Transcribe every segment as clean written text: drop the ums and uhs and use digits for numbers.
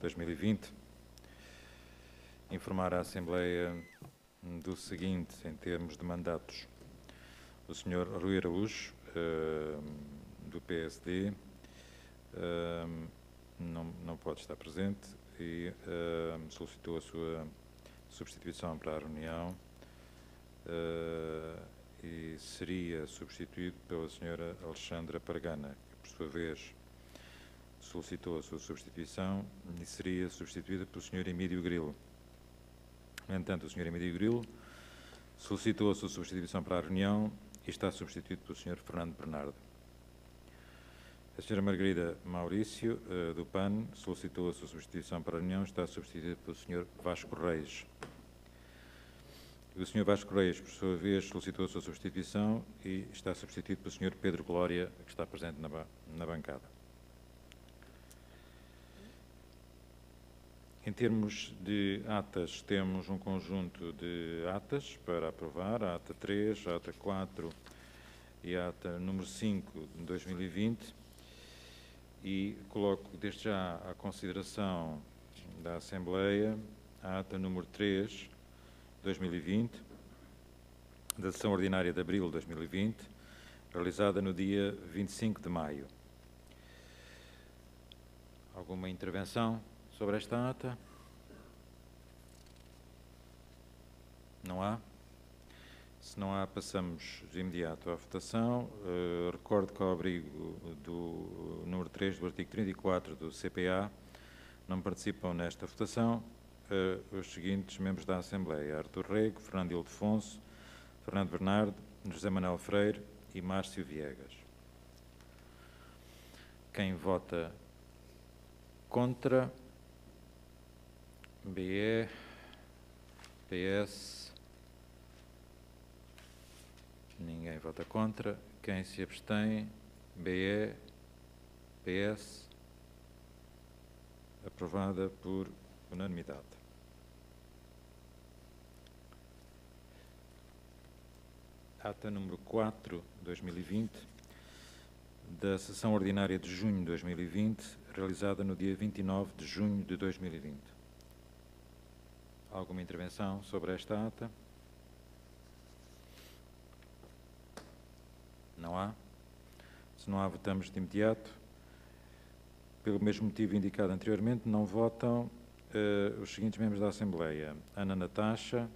2020, informar a Assembleia do seguinte, em termos de mandatos. O Sr. Rui Araújo, do PSD, não pode estar presente e solicitou a sua substituição para a reunião e seria substituído pela Sra. Alexandra Pargana, que, por sua vez, solicitou a sua substituição e seria substituída pelo Sr. Emílio Grilo. No entanto, o Sr. Emílio Grilo solicitou a sua substituição para a reunião e está substituído pelo Sr. Fernando Bernardo. A Sra. Margarida Maurício, do PAN, solicitou a sua substituição para a reunião e está substituída pelo Sr. Vasco Reis. O Sr. Vasco Reis, por sua vez, solicitou a sua substituição e está substituído pelo Sr. Pedro Glória, que está presente na bancada. Em termos de atas, temos um conjunto de atas para aprovar, a ata 3, a ata 4 e a ata número 5 de 2020, e coloco desde já à consideração da Assembleia a ata número 3 de 2020, da sessão ordinária de abril de 2020, realizada no dia 25 de maio. Alguma intervenção sobre esta ata? Não há? Se não há, passamos de imediato à votação. Recordo que, ao abrigo do número 3 do artigo 34 do CPA, não participam nesta votação os seguintes membros da Assembleia: Artur Rego, Fernando Ildefonso, Fernando Bernardo, José Manuel Freire e Márcio Viegas. Quem vota contra? BE, PS, ninguém vota contra. Quem se abstém? BE, PS, aprovada por unanimidade. Ata número 4 de 2020, da sessão ordinária de junho de 2020, realizada no dia 29 de junho de 2020. Alguma intervenção sobre esta ata? Não há? Se não há, votamos de imediato. Pelo mesmo motivo indicado anteriormente, não votam os seguintes membros da Assembleia: Ana Natasha,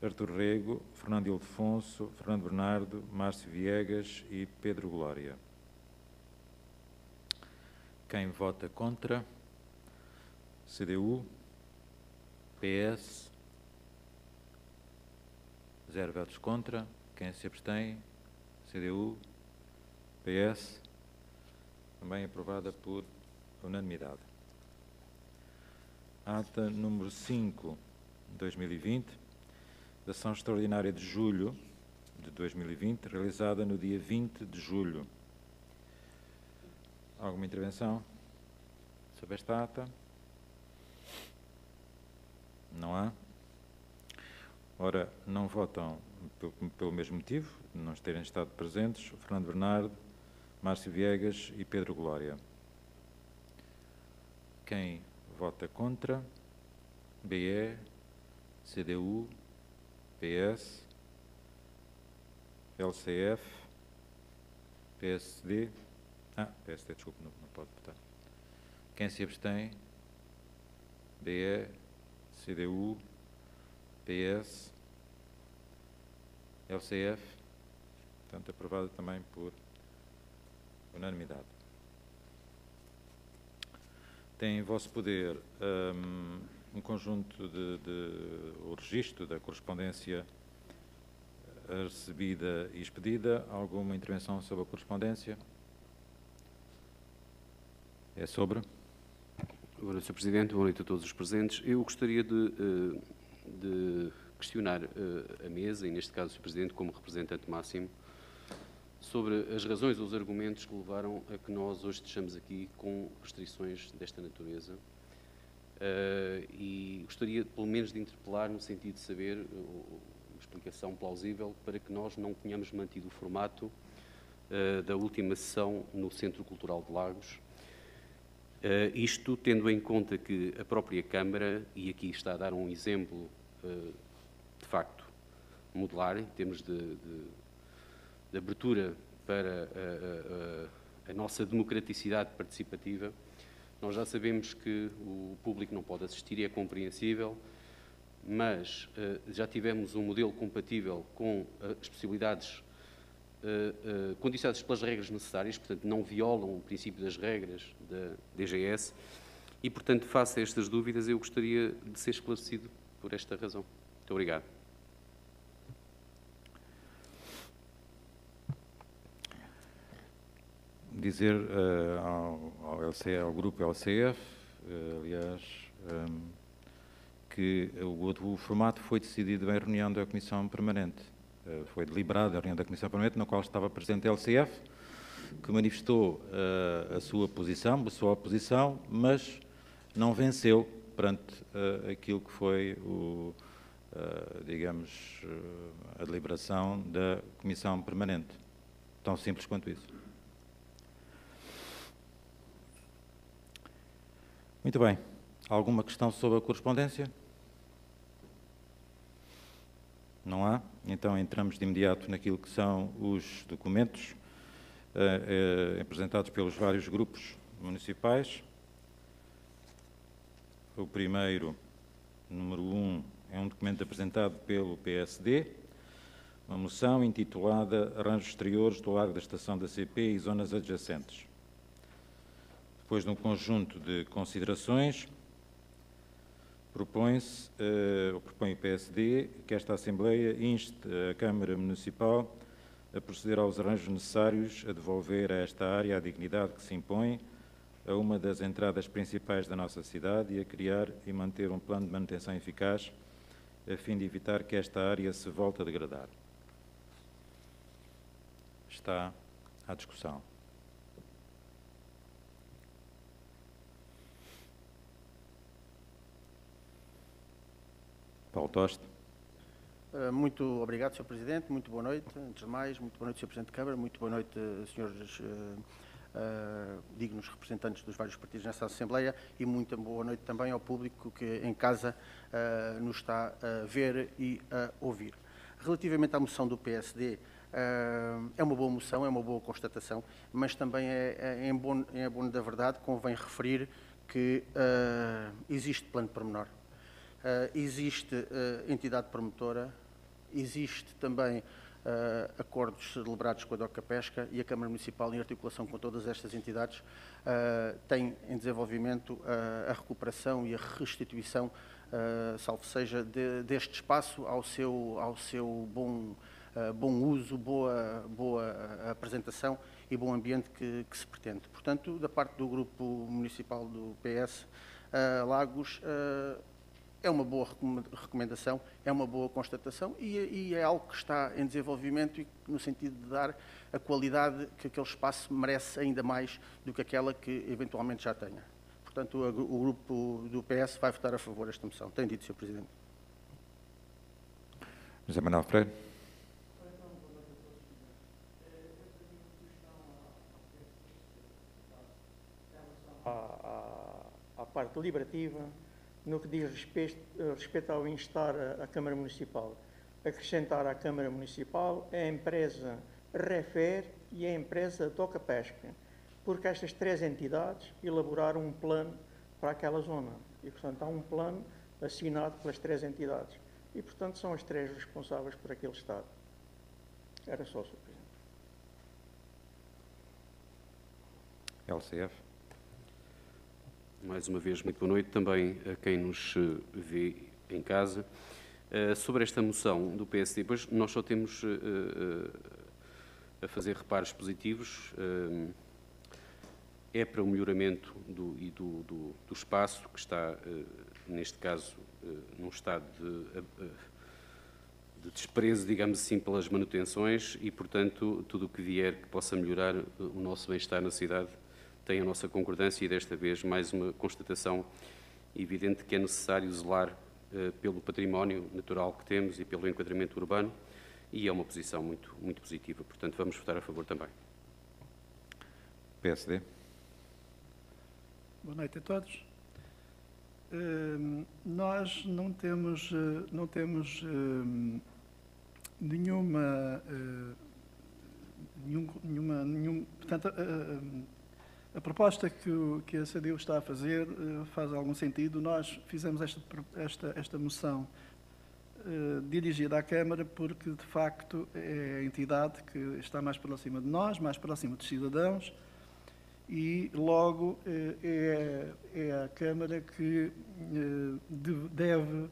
Artur Rego, Fernando Ildefonso, Fernando Bernardo, Márcio Viegas e Pedro Glória. Quem vota contra? CDU, PS, 0 votos contra. Quem se abstém? CDU, PS, também aprovada por unanimidade. Ata número 5 de 2020, da sessão extraordinária de julho de 2020, realizada no dia 20 de julho. Alguma intervenção sobre esta ata? Não há? Ora, não votam pelo mesmo motivo, não terem estado presentes, Fernando Bernardo, Márcio Viegas e Pedro Glória. Quem vota contra? BE, CDU, PS, LCF, PSD, PSD, desculpe, não pode votar. Quem se abstém? BE, CDU, PS, LCF, portanto, aprovada também por unanimidade. Tem em vosso poder um conjunto o registro da correspondência recebida e expedida. Alguma intervenção sobre a correspondência? É sobre? Boa noite, Sr. Presidente. Boa noite a todos os presentes. Eu gostaria de questionar a mesa, e neste caso o Sr. Presidente como representante máximo, sobre as razões ou os argumentos que levaram a que nós hoje estejamos aqui com restrições desta natureza. E gostaria, pelo menos, de interpelar no sentido de saber uma explicação plausível para que nós não tenhamos mantido o formato da última sessão no Centro Cultural de Lagos, Isto tendo em conta que a própria Câmara, e aqui está a dar um exemplo de facto modular, em termos de abertura para a nossa democraticidade participativa. Nós já sabemos que o público não pode assistir e é compreensível, mas já tivemos um modelo compatível com as possibilidades condicionadas pelas regras necessárias, portanto, não violam o princípio das regras da DGS e, portanto, face a estas dúvidas, eu gostaria de ser esclarecido por esta razão. Muito obrigado. Dizer ao grupo LCF, aliás, que o formato foi decidido em reunião da Comissão Permanente. Foi deliberado a reunião da Comissão Permanente, na qual estava presente a LCF, que manifestou a sua posição, a sua oposição, mas não venceu perante aquilo que foi, digamos, a deliberação da Comissão Permanente. Tão simples quanto isso. Muito bem. Alguma questão sobre a correspondência? Não há? Então entramos de imediato naquilo que são os documentos apresentados pelos vários grupos municipais. O primeiro, número 1, é um documento apresentado pelo PSD, uma moção intitulada Arranjos Exteriores do Largo da Estação da CP e Zonas Adjacentes. Depois de um conjunto de considerações, propõe o PSD que esta Assembleia inste a Câmara Municipal a proceder aos arranjos necessários a devolver a esta área a dignidade que se impõe a uma das entradas principais da nossa cidade e a criar e manter um plano de manutenção eficaz a fim de evitar que esta área se volte a degradar. Está à discussão. Paulo Toste. Muito obrigado, Sr. Presidente. Muito boa noite. Antes de mais, muito boa noite, Sr. Presidente de Câmara. Muito boa noite, senhores dignos representantes dos vários partidos nesta Assembleia e muito boa noite também ao público que em casa nos está a ver e a ouvir. Relativamente à moção do PSD, é uma boa moção, é uma boa constatação, mas também em abono da verdade convém referir que existe plano pormenor. Existe entidade promotora, existe também acordos celebrados com a DOCA Pesca e a Câmara Municipal, em articulação com todas estas entidades, tem em desenvolvimento a recuperação e a restituição, salvo seja, deste espaço ao seu bom uso, boa apresentação e bom ambiente que se pretende. Portanto, da parte do Grupo Municipal do PS, Lagos, é uma boa recomendação, é uma boa constatação e é algo que está em desenvolvimento e no sentido de dar a qualidade que aquele espaço merece ainda mais do que aquela que eventualmente já tenha. Portanto, o grupo do PS vai votar a favor desta moção. Tem dito, Sr. Presidente. José Manuel Freire. À parte deliberativa, no que diz respeito ao instar a Câmara Municipal, acrescentar à Câmara Municipal a empresa Refer e a empresa DOCA Pesca, porque estas três entidades elaboraram um plano para aquela zona e, portanto, há um plano assinado pelas três entidades e, portanto, são as três responsáveis por aquele estado. Era só, Sr. Presidente. LCF. Mais uma vez, muito boa noite também a quem nos vê em casa. Sobre esta moção do PSD, pois nós só temos a fazer reparos positivos. É para o melhoramento do espaço, que está, neste caso, num estado de desprezo, digamos assim, pelas manutenções e, portanto, tudo o que vier que possa melhorar o nosso bem-estar na cidade tem a nossa concordância e, desta vez, mais uma constatação evidente que é necessário zelar pelo património natural que temos e pelo enquadramento urbano, e é uma posição muito, muito positiva. Portanto, vamos votar a favor também. PSD. Boa noite a todos. Nós não temos portanto, a proposta que a CDU está a fazer faz algum sentido. Nós fizemos esta moção dirigida à Câmara porque, de facto, é a entidade que está mais próxima de nós, mais próxima dos cidadãos, e, logo, é a Câmara que deve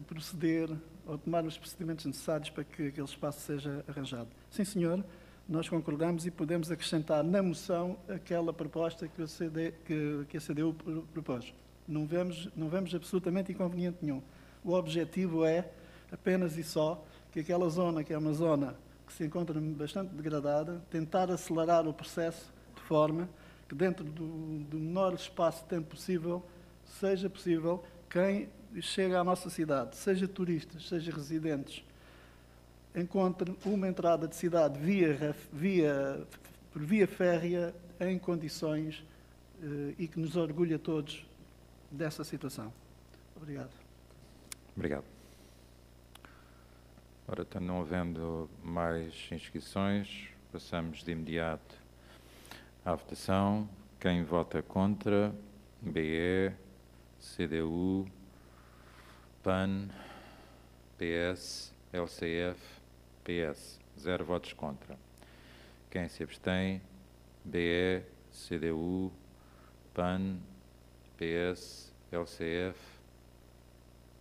proceder ou tomar os procedimentos necessários para que aquele espaço seja arranjado. Sim, senhor, nós concordamos e podemos acrescentar na moção aquela proposta que a CDU propôs. Não vemos absolutamente inconveniente nenhum. O objetivo é, apenas e só, que aquela zona, que é uma zona que se encontra bastante degradada, tentar acelerar o processo de forma que, dentro do menor espaço de tempo possível, seja possível quem chega à nossa cidade, seja turistas, seja residentes, encontre uma entrada de cidade por via férrea em condições e que nos orgulhe a todos dessa situação. Obrigado. Obrigado. Ora, não havendo mais inscrições, passamos de imediato à votação. Quem vota contra? BE, CDU, PAN, PS, LCF, PS. 0 votos contra. Quem se abstém? BE, CDU, PAN, PS, LCF,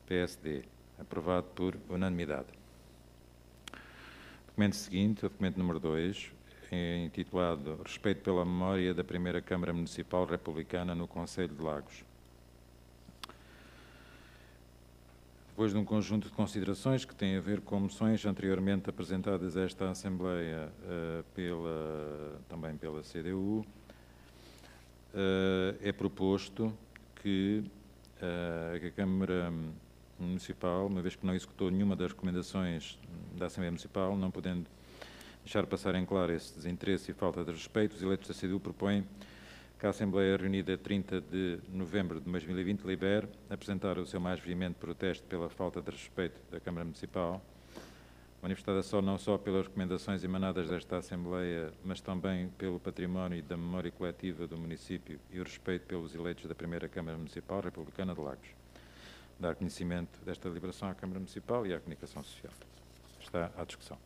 PSD. Aprovado por unanimidade. Documento seguinte, o documento número 2, intitulado Respeito pela Memória da Primeira Câmara Municipal Republicana no Concelho de Lagos. Depois de um conjunto de considerações que têm a ver com moções anteriormente apresentadas a esta Assembleia também pela CDU, é proposto que a Câmara Municipal, uma vez que não executou nenhuma das recomendações da Assembleia Municipal, não podendo deixar passar em claro esse desinteresse e falta de respeito, os eleitos da CDU propõem que a Assembleia reunida 30 de novembro de 2020 libere apresentar o seu mais veemente protesto pela falta de respeito da Câmara Municipal, manifestada não só pelas recomendações emanadas desta Assembleia, mas também pelo património e da memória coletiva do município e o respeito pelos eleitos da primeira Câmara Municipal Republicana de Lagos. Dar conhecimento desta deliberação à Câmara Municipal e à Comunicação Social. Está à discussão.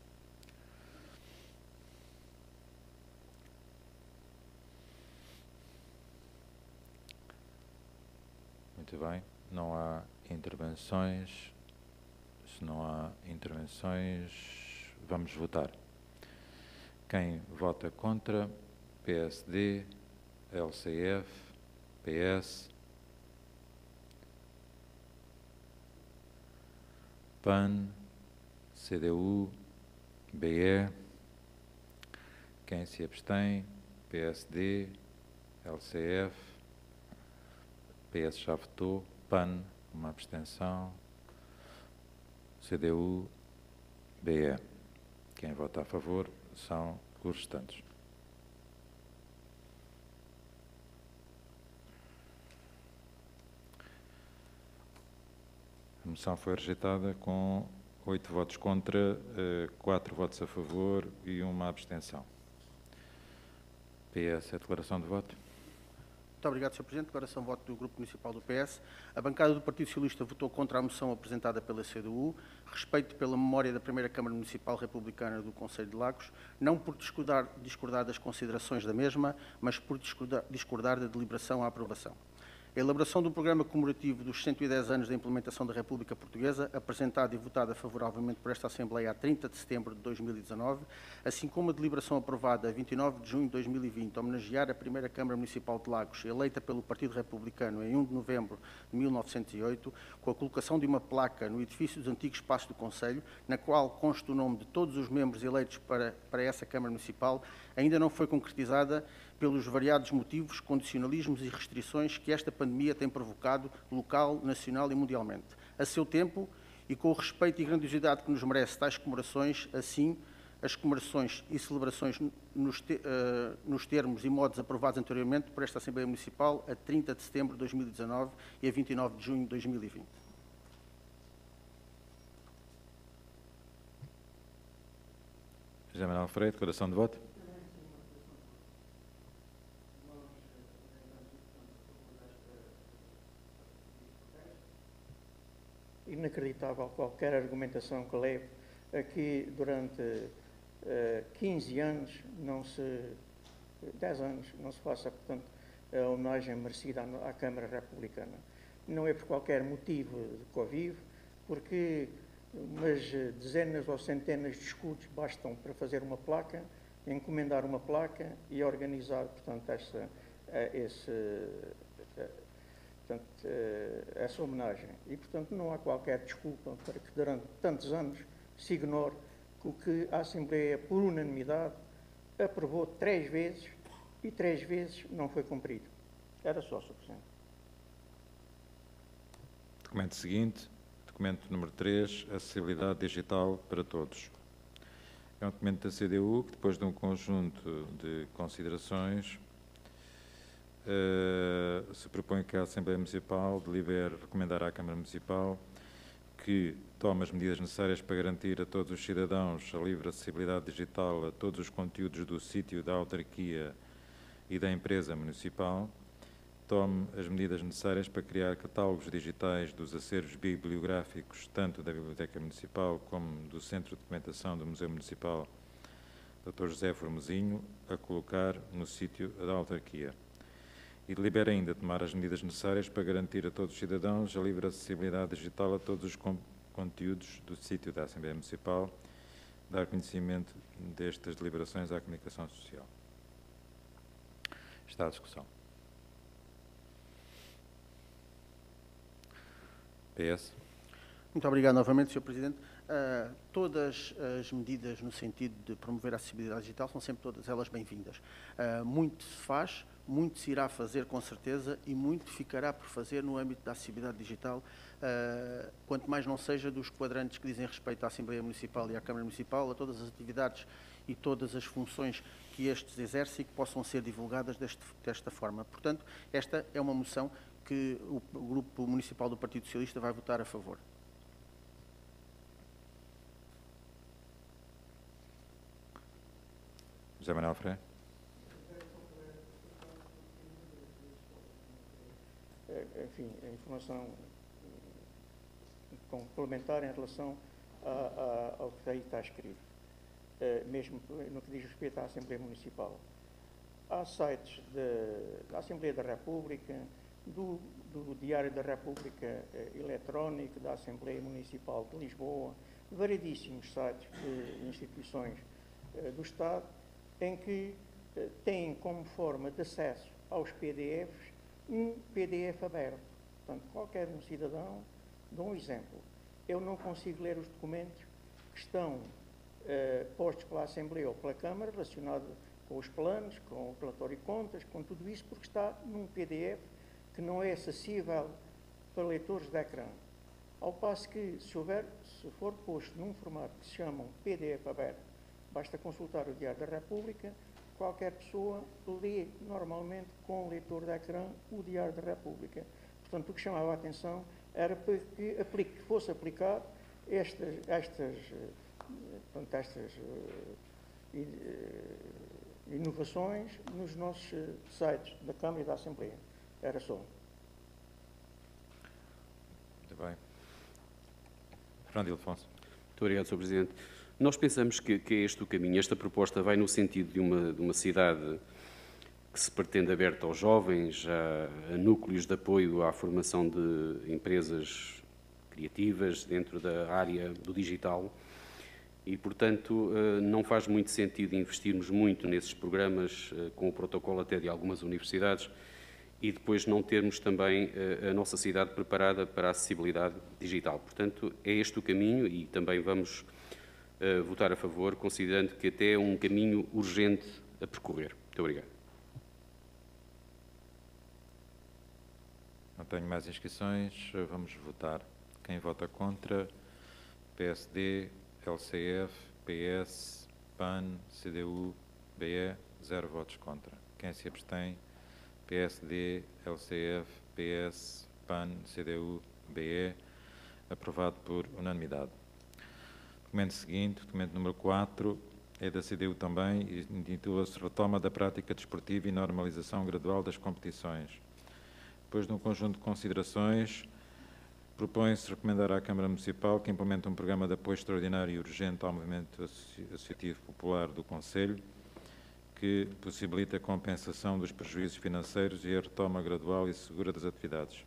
Muito bem, não há intervenções. Se não há intervenções, vamos votar. Quem vota contra? PSD, LCF, PS, PAN, CDU, BE. Quem se abstém? PSD, LCF, PS já votou, PAN, uma abstenção, CDU, BE. Quem vota a favor são os restantes. A moção foi rejeitada com 8 votos contra, 4 votos a favor e uma abstenção. PS, a declaração de voto. Muito obrigado, Sr. Presidente. Declaração de voto do Grupo Municipal do PS. A bancada do Partido Socialista votou contra a moção apresentada pela CDU, respeito pela memória da primeira Câmara Municipal Republicana do Concelho de Lagos, não por discordar das considerações da mesma, mas por discordar da deliberação à aprovação. A elaboração do programa comemorativo dos 110 anos da implementação da República Portuguesa, apresentada e votada favoravelmente por esta Assembleia a 30 de setembro de 2019, assim como a deliberação aprovada a 29 de junho de 2020, homenagear a primeira Câmara Municipal de Lagos, eleita pelo Partido Republicano em 1 de novembro de 1908, com a colocação de uma placa no edifício dos antigos Passos do Concelho, na qual consta o nome de todos os membros eleitos para essa Câmara Municipal, ainda não foi concretizada pelos variados motivos, condicionalismos e restrições que esta pandemia tem provocado local, nacional e mundialmente. A seu tempo, e com o respeito e grandiosidade que nos merece tais comemorações, assim, as comemorações e celebrações nos termos e modos aprovados anteriormente por esta Assembleia Municipal a 30 de setembro de 2019 e a 29 de junho de 2020. José Manuel Freire, declaração de voto. Inacreditável qualquer argumentação que leve aqui durante 15 anos, 10 anos, não se faça, portanto, a homenagem merecida à Câmara Republicana. Não é por qualquer motivo de Covid, porque umas dezenas ou centenas de escudos bastam para fazer uma placa, encomendar uma placa e organizar, portanto, essa homenagem. E, portanto, não há qualquer desculpa para que durante tantos anos se ignore que o que a Assembleia, por unanimidade, aprovou 3 vezes e 3 vezes não foi cumprido. Era só, Sr. Presidente. Documento seguinte, documento número 3, acessibilidade digital para todos. É um documento da CDU que, depois de um conjunto de considerações, se propõe que a Assembleia Municipal delibere recomendar à Câmara Municipal que tome as medidas necessárias para garantir a todos os cidadãos a livre acessibilidade digital a todos os conteúdos do sítio da autarquia e da empresa municipal, tome as medidas necessárias para criar catálogos digitais dos acervos bibliográficos, tanto da Biblioteca Municipal como do Centro de Documentação do Museu Municipal Dr. José Formosinho, a colocar no sítio da autarquia. E delibera ainda tomar as medidas necessárias para garantir a todos os cidadãos a livre acessibilidade digital a todos os conteúdos do sítio da Assembleia Municipal, dar conhecimento destas deliberações à comunicação social. Está à discussão. PS. Muito obrigado novamente, Sr. Presidente. Todas as medidas no sentido de promover a acessibilidade digital são sempre todas elas bem-vindas. Muito se faz, muito se irá fazer com certeza e muito ficará por fazer no âmbito da acessibilidade digital, quanto mais não seja dos quadrantes que dizem respeito à Assembleia Municipal e à Câmara Municipal, a todas as atividades e todas as funções que estes exercem e que possam ser divulgadas desta forma. Portanto, esta é uma moção que o Grupo Municipal do Partido Socialista vai votar a favor. José Manuel Freire. Enfim, a informação complementar em relação ao que aí está escrito, mesmo no que diz respeito à Assembleia Municipal. Há sites da Assembleia da República, do Diário da República Eletrónico, da Assembleia Municipal de Lisboa, variedíssimos sites de instituições do Estado, em que têm como forma de acesso aos PDFs um PDF aberto. Portanto, qualquer cidadão, dou um exemplo, eu não consigo ler os documentos que estão postos pela Assembleia ou pela Câmara, relacionados com os planos, com o relatório de contas, com tudo isso, porque está num PDF que não é acessível para leitores de ecrã. Ao passo que, se for posto num formato que se chama PDF aberto, basta consultar o Diário da República, qualquer pessoa lê normalmente com o leitor de ecrã o Diário da República. Portanto, o que chamava a atenção era para que fosse aplicado estas inovações nos nossos sites da Câmara e da Assembleia. Era só. Muito bem. Fernando Ildefonso. Muito obrigado, Sr. Presidente. Nós pensamos que é este o caminho. Esta proposta vai no sentido de uma cidade que se pretende aberta aos jovens, a núcleos de apoio à formação de empresas criativas dentro da área do digital e, portanto, não faz muito sentido investirmos muito nesses programas com o protocolo até de algumas universidades e depois não termos também a nossa cidade preparada para a acessibilidade digital. Portanto, é este o caminho e também vamos votar a favor, considerando que até é um caminho urgente a percorrer. Muito obrigado. Não tenho mais inscrições. Vamos votar. Quem vota contra? PSD, LCF, PS, PAN, CDU, BE, 0 votos contra. Quem se abstém? PSD, LCF, PS, PAN, CDU, BE, aprovado por unanimidade. Documento seguinte, documento número 4, é da CDU também, e intitula-se Retoma da Prática Desportiva e Normalização Gradual das Competições. Depois de um conjunto de considerações, propõe-se recomendar à Câmara Municipal que implemente um programa de apoio extraordinário e urgente ao movimento associativo popular do Concelho, que possibilita a compensação dos prejuízos financeiros e a retoma gradual e segura das atividades.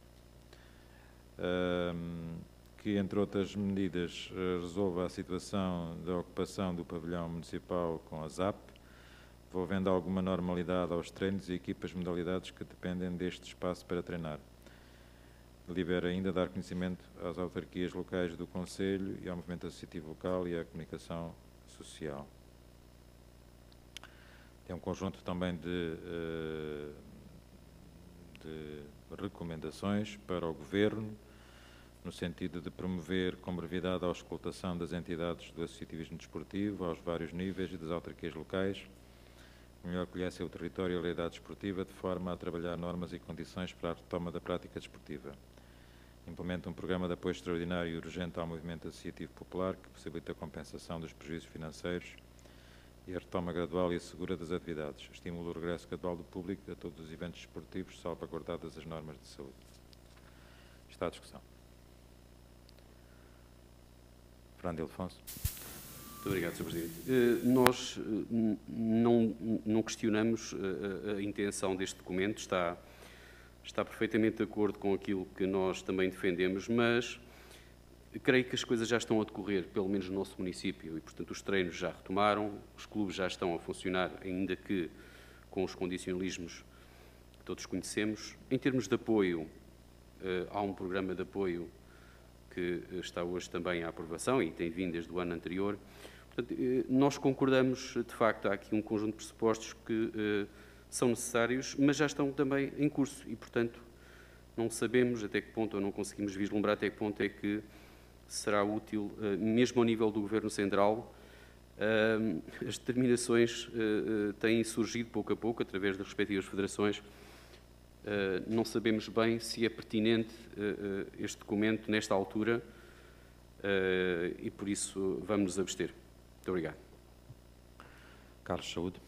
Que, entre outras medidas, resolva a situação da ocupação do pavilhão municipal com a ZAP, devolvendo alguma normalidade aos treinos e equipas modalidades que dependem deste espaço para treinar. Delibera ainda dar conhecimento às autarquias locais do Concelho e ao movimento associativo local e à comunicação social. Tem um conjunto também de recomendações para o Governo, no sentido de promover com brevidade a auscultação das entidades do associativismo desportivo, aos vários níveis e das autarquias locais, que melhor conhecem o território e a realidade desportiva, de forma a trabalhar normas e condições para a retoma da prática desportiva. Implementa um programa de apoio extraordinário e urgente ao movimento associativo popular, que possibilita a compensação dos prejuízos financeiros e a retoma gradual e segura das atividades. Estimula o regresso gradual do público a todos os eventos desportivos, salvaguardadas as normas de saúde. Está à discussão. Fernando Ildefonso. Muito obrigado, Sr. Presidente. Nós não questionamos a intenção deste documento, está perfeitamente de acordo com aquilo que nós também defendemos, mas creio que as coisas já estão a decorrer, pelo menos no nosso município, e, portanto, os treinos já retomaram, os clubes já estão a funcionar, ainda que com os condicionalismos que todos conhecemos. Em termos de apoio, há um programa de apoio que está hoje também à aprovação e tem vindo desde o ano anterior. Portanto, nós concordamos, de facto, há aqui um conjunto de pressupostos que são necessários, mas já estão também em curso e, portanto, não sabemos até que ponto, ou não conseguimos vislumbrar até que ponto é que será útil, mesmo ao nível do Governo Central. As determinações têm surgido pouco a pouco, através das respectivas federações. Não sabemos bem se é pertinente este documento nesta altura e, por isso, vamos nos abster. Muito obrigado. Carlos Saúde.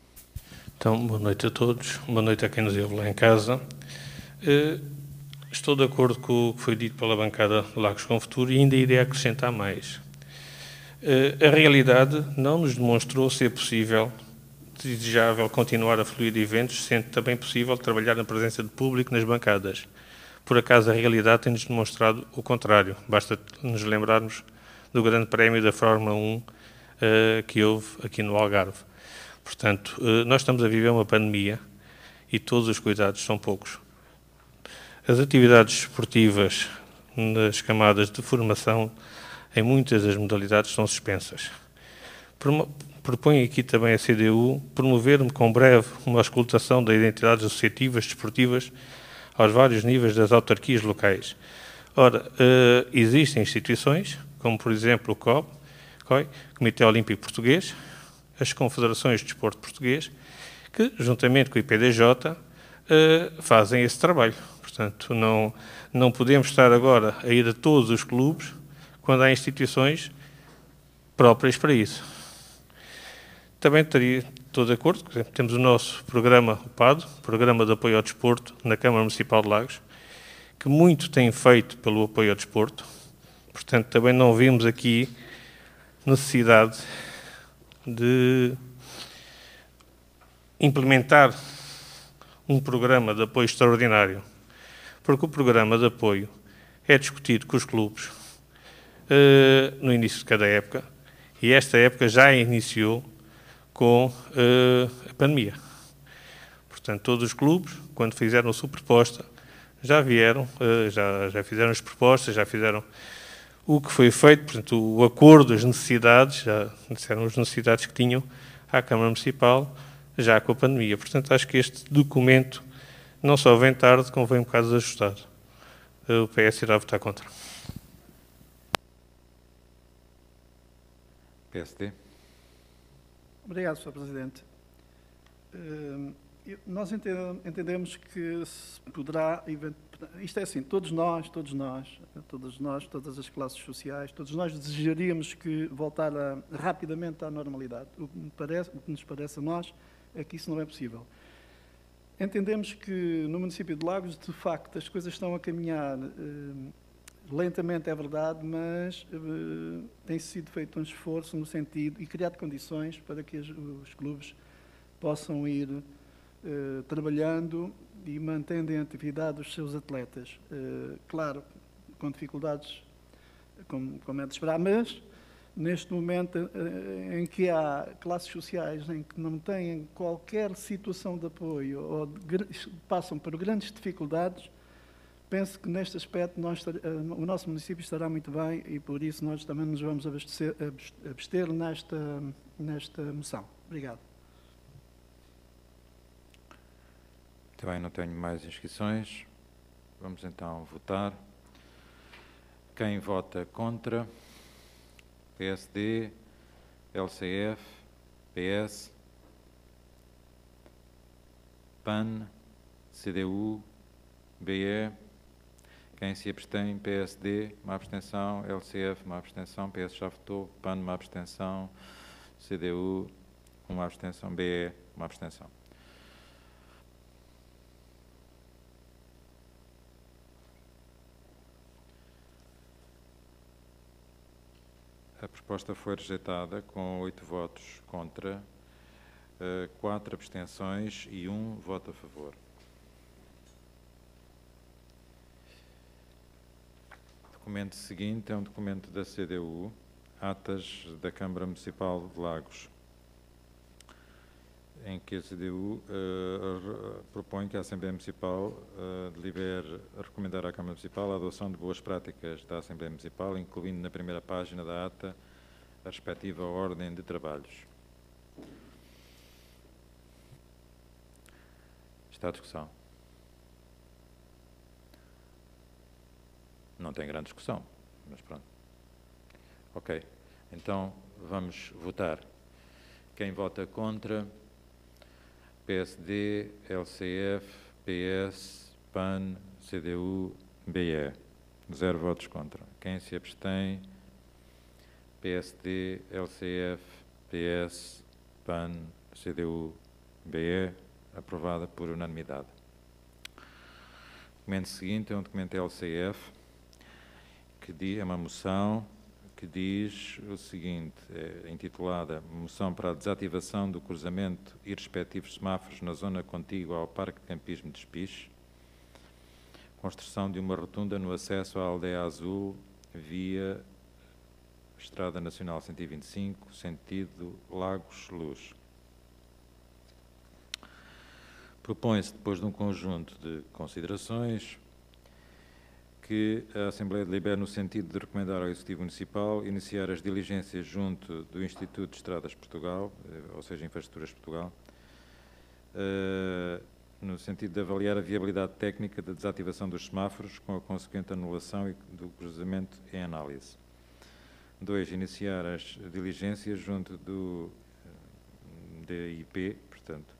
Então, boa noite a todos, boa noite a quem nos ouve lá em casa. Estou de acordo com o que foi dito pela bancada Lagos com Futuro e ainda irei acrescentar mais. A realidade não nos demonstrou ser possível, desejável, continuar a fluir eventos, sendo também possível trabalhar na presença de público nas bancadas. Por acaso, a realidade tem-nos demonstrado o contrário. Basta nos lembrarmos do Grande Prémio da Fórmula 1 que houve aqui no Algarve. Portanto, nós estamos a viver uma pandemia e todos os cuidados são poucos. As atividades esportivas nas camadas de formação, em muitas das modalidades, são suspensas. Propõe aqui também a CDU promover com breve uma auscultação das identidades associativas desportivas aos vários níveis das autarquias locais. Ora, existem instituições, como por exemplo o COI, Comitê Olímpico Português, as Confederações de Desporto Português, que, juntamente com o IPDJ, fazem esse trabalho. Portanto, não podemos estar agora a ir a todos os clubes quando há instituições próprias para isso. Também estou de acordo, por exemplo, temos o nosso programa, o PAD, Programa de Apoio ao Desporto, na Câmara Municipal de Lagos, que muito tem feito pelo apoio ao desporto. Portanto, também não vimos aqui necessidade de implementar um programa de apoio extraordinário, porque o programa de apoio é discutido com os clubes no início de cada época, e esta época já iniciou com a pandemia. Portanto, todos os clubes, quando fizeram a sua proposta, já vieram, já fizeram as propostas, já fizeram o que foi feito, portanto, o acordo, as necessidades, já disseram as necessidades que tinham à Câmara Municipal, já com a pandemia. Portanto, acho que este documento não só vem tarde, como vem um bocado desajustado. O PS irá votar contra. PSD. Obrigado, Sr. Presidente. Nós entendemos que se poderá, isto é assim, todas as classes sociais, todos nós desejaríamos que voltar rapidamente à normalidade. O que nos parece a nós é que isso não é possível. Entendemos que no município de Lagos, de facto, as coisas estão a caminhar lentamente, é verdade, mas tem sido feito um esforço no sentido e criado condições para que os clubes possam ir trabalhando e mantendo em atividade os seus atletas. Claro, com dificuldades, como é de esperar, mas neste momento em que há classes sociais em que não têm qualquer situação de apoio ou passam por grandes dificuldades, penso que neste aspecto o nosso município estará muito bem e por isso nós também nos vamos abster nesta moção. Obrigado. Muito bem, não tenho mais inscrições. Vamos então votar. Quem vota contra? PSD, LCF, PS, PAN, CDU, BE. Quem se abstém? PSD, uma abstenção. LCF, uma abstenção. PS já votou. PAN, uma abstenção. CDU, uma abstenção. BE, uma abstenção. A proposta foi rejeitada com 8 votos contra, 4 abstenções e 1 voto a favor. O documento seguinte é um documento da CDU, Atas da Câmara Municipal de Lagos, em que a CDU propõe que a Assembleia Municipal delibere recomendar à Câmara Municipal a adoção de boas práticas da Assembleia Municipal, incluindo na primeira página da ata a respectiva ordem de trabalhos. Está a discussão. Não tem grande discussão, mas pronto. Ok, então vamos votar. Quem vota contra? PSD, LCF, PS, PAN, CDU, BE. 0 votos contra. Quem se abstém? PSD, LCF, PS, PAN, CDU, BE. Aprovada por unanimidade. O documento seguinte é um documento LCF, que é uma moção que diz o seguinte, é intitulada Moção para a desativação do cruzamento e respectivos semáforos na zona contígua ao Parque de Campismo de Espiche, construção de uma rotunda no acesso à Aldeia Azul via Estrada Nacional 125, sentido Lagos-Luz. Propõe-se, depois de um conjunto de considerações, que a Assembleia delibere no sentido de recomendar ao Executivo Municipal iniciar as diligências junto do Instituto de Estradas de Portugal, ou seja, Infraestruturas de Portugal, no sentido de avaliar a viabilidade técnica da desativação dos semáforos com a consequente anulação do cruzamento em análise. 2. Iniciar as diligências junto do DIP, portanto,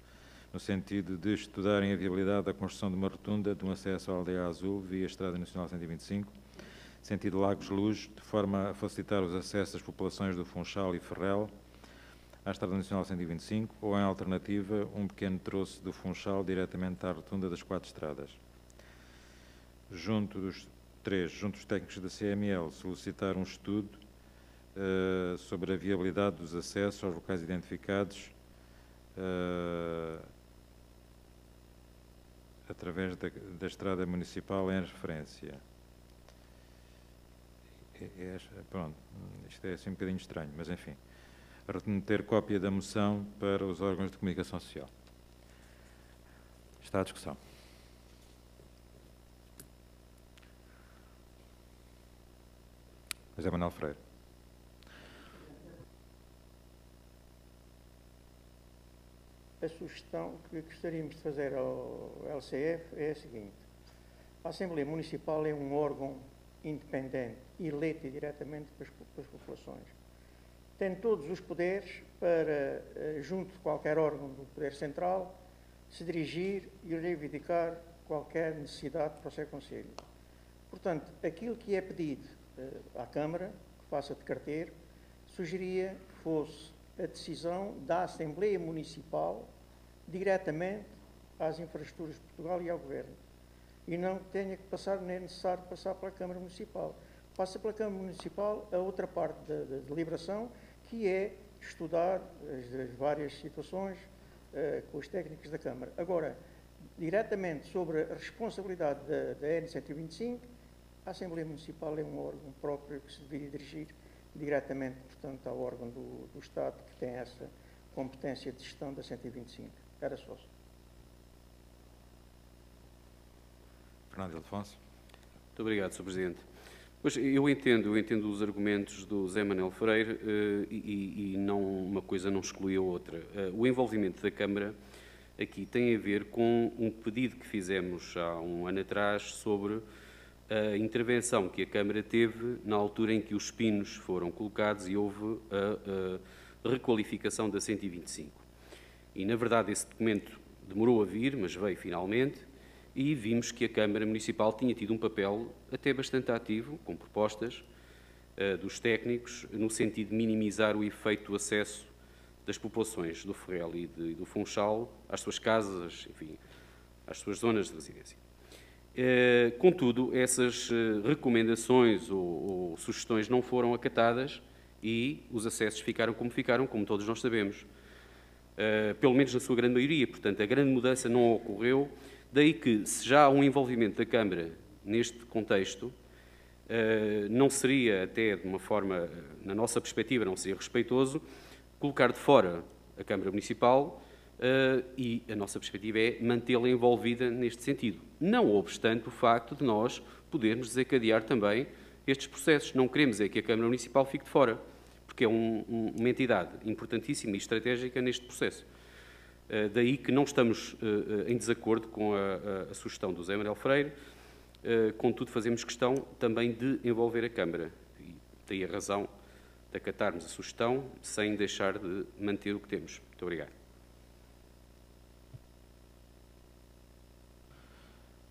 no sentido de estudarem a viabilidade da construção de uma rotunda de um acesso à Aldeia Azul via Estrada Nacional 125, sentido Lagos-Luz, de forma a facilitar os acessos das populações do Funchal e Ferrel à Estrada Nacional 125, ou, em alternativa, um pequeno troço do Funchal diretamente à rotunda das 4 estradas. Junto dos técnicos da CML, solicitar um estudo sobre a viabilidade dos acessos aos locais identificados através da estrada municipal em referência. Pronto, isto é assim um bocadinho estranho, mas enfim. Remeter cópia da moção para os órgãos de comunicação social. Está à discussão. José Manuel Freire. A sugestão que gostaríamos de fazer ao LCF é a seguinte. A Assembleia Municipal é um órgão independente, eleito diretamente pelas populações. tem todos os poderes para, junto de qualquer órgão do Poder Central, se dirigir e reivindicar qualquer necessidade para o seu Conselho. Portanto, aquilo que é pedido à Câmara, que faça de carteiro, sugeria que fosse a decisão da Assembleia Municipal diretamente às infraestruturas de Portugal e ao Governo. E não tenha que passar, nem é necessário passar pela Câmara Municipal. Passa pela Câmara Municipal a outra parte da deliberação, que é estudar as várias situações com os técnicos da Câmara. Agora, diretamente sobre a responsabilidade da N125, a Assembleia Municipal é um órgão próprio que se deveria dirigir diretamente, portanto, ao órgão do Estado que tem essa competência de gestão da 125. Era só. Fernando Ildefonso. Muito obrigado, Sr. Presidente. Pois, eu entendo os argumentos do Zé Manuel Freire e não, uma coisa não exclui a outra. O envolvimento da Câmara aqui tem a ver com um pedido que fizemos há um ano atrás sobre a intervenção que a Câmara teve na altura em que os pinos foram colocados e houve a requalificação da 125. E, na verdade, esse documento demorou a vir, mas veio finalmente, e vimos que a Câmara Municipal tinha tido um papel até bastante ativo, com propostas dos técnicos, no sentido de minimizar o efeito do acesso das populações do Ferrel e do Funchal às suas casas, enfim, às suas zonas de residência. Contudo, essas recomendações ou sugestões não foram acatadas e os acessos ficaram, como todos nós sabemos. Pelo menos na sua grande maioria. Portanto, a grande mudança não ocorreu, daí que, se já há um envolvimento da Câmara neste contexto, não seria, até de uma forma, na nossa perspectiva, não seria respeitoso, colocar de fora a Câmara Municipal e a nossa perspectiva é mantê-la envolvida neste sentido. Não obstante o facto de nós podermos desencadear também estes processos. Não queremos é que a Câmara Municipal fique de fora, porque é uma entidade importantíssima e estratégica neste processo. Daí que não estamos em desacordo com a sugestão do Zé Manuel Freire, contudo fazemos questão também de envolver a Câmara. E daí a razão de acatarmos a sugestão sem deixar de manter o que temos. Muito obrigado.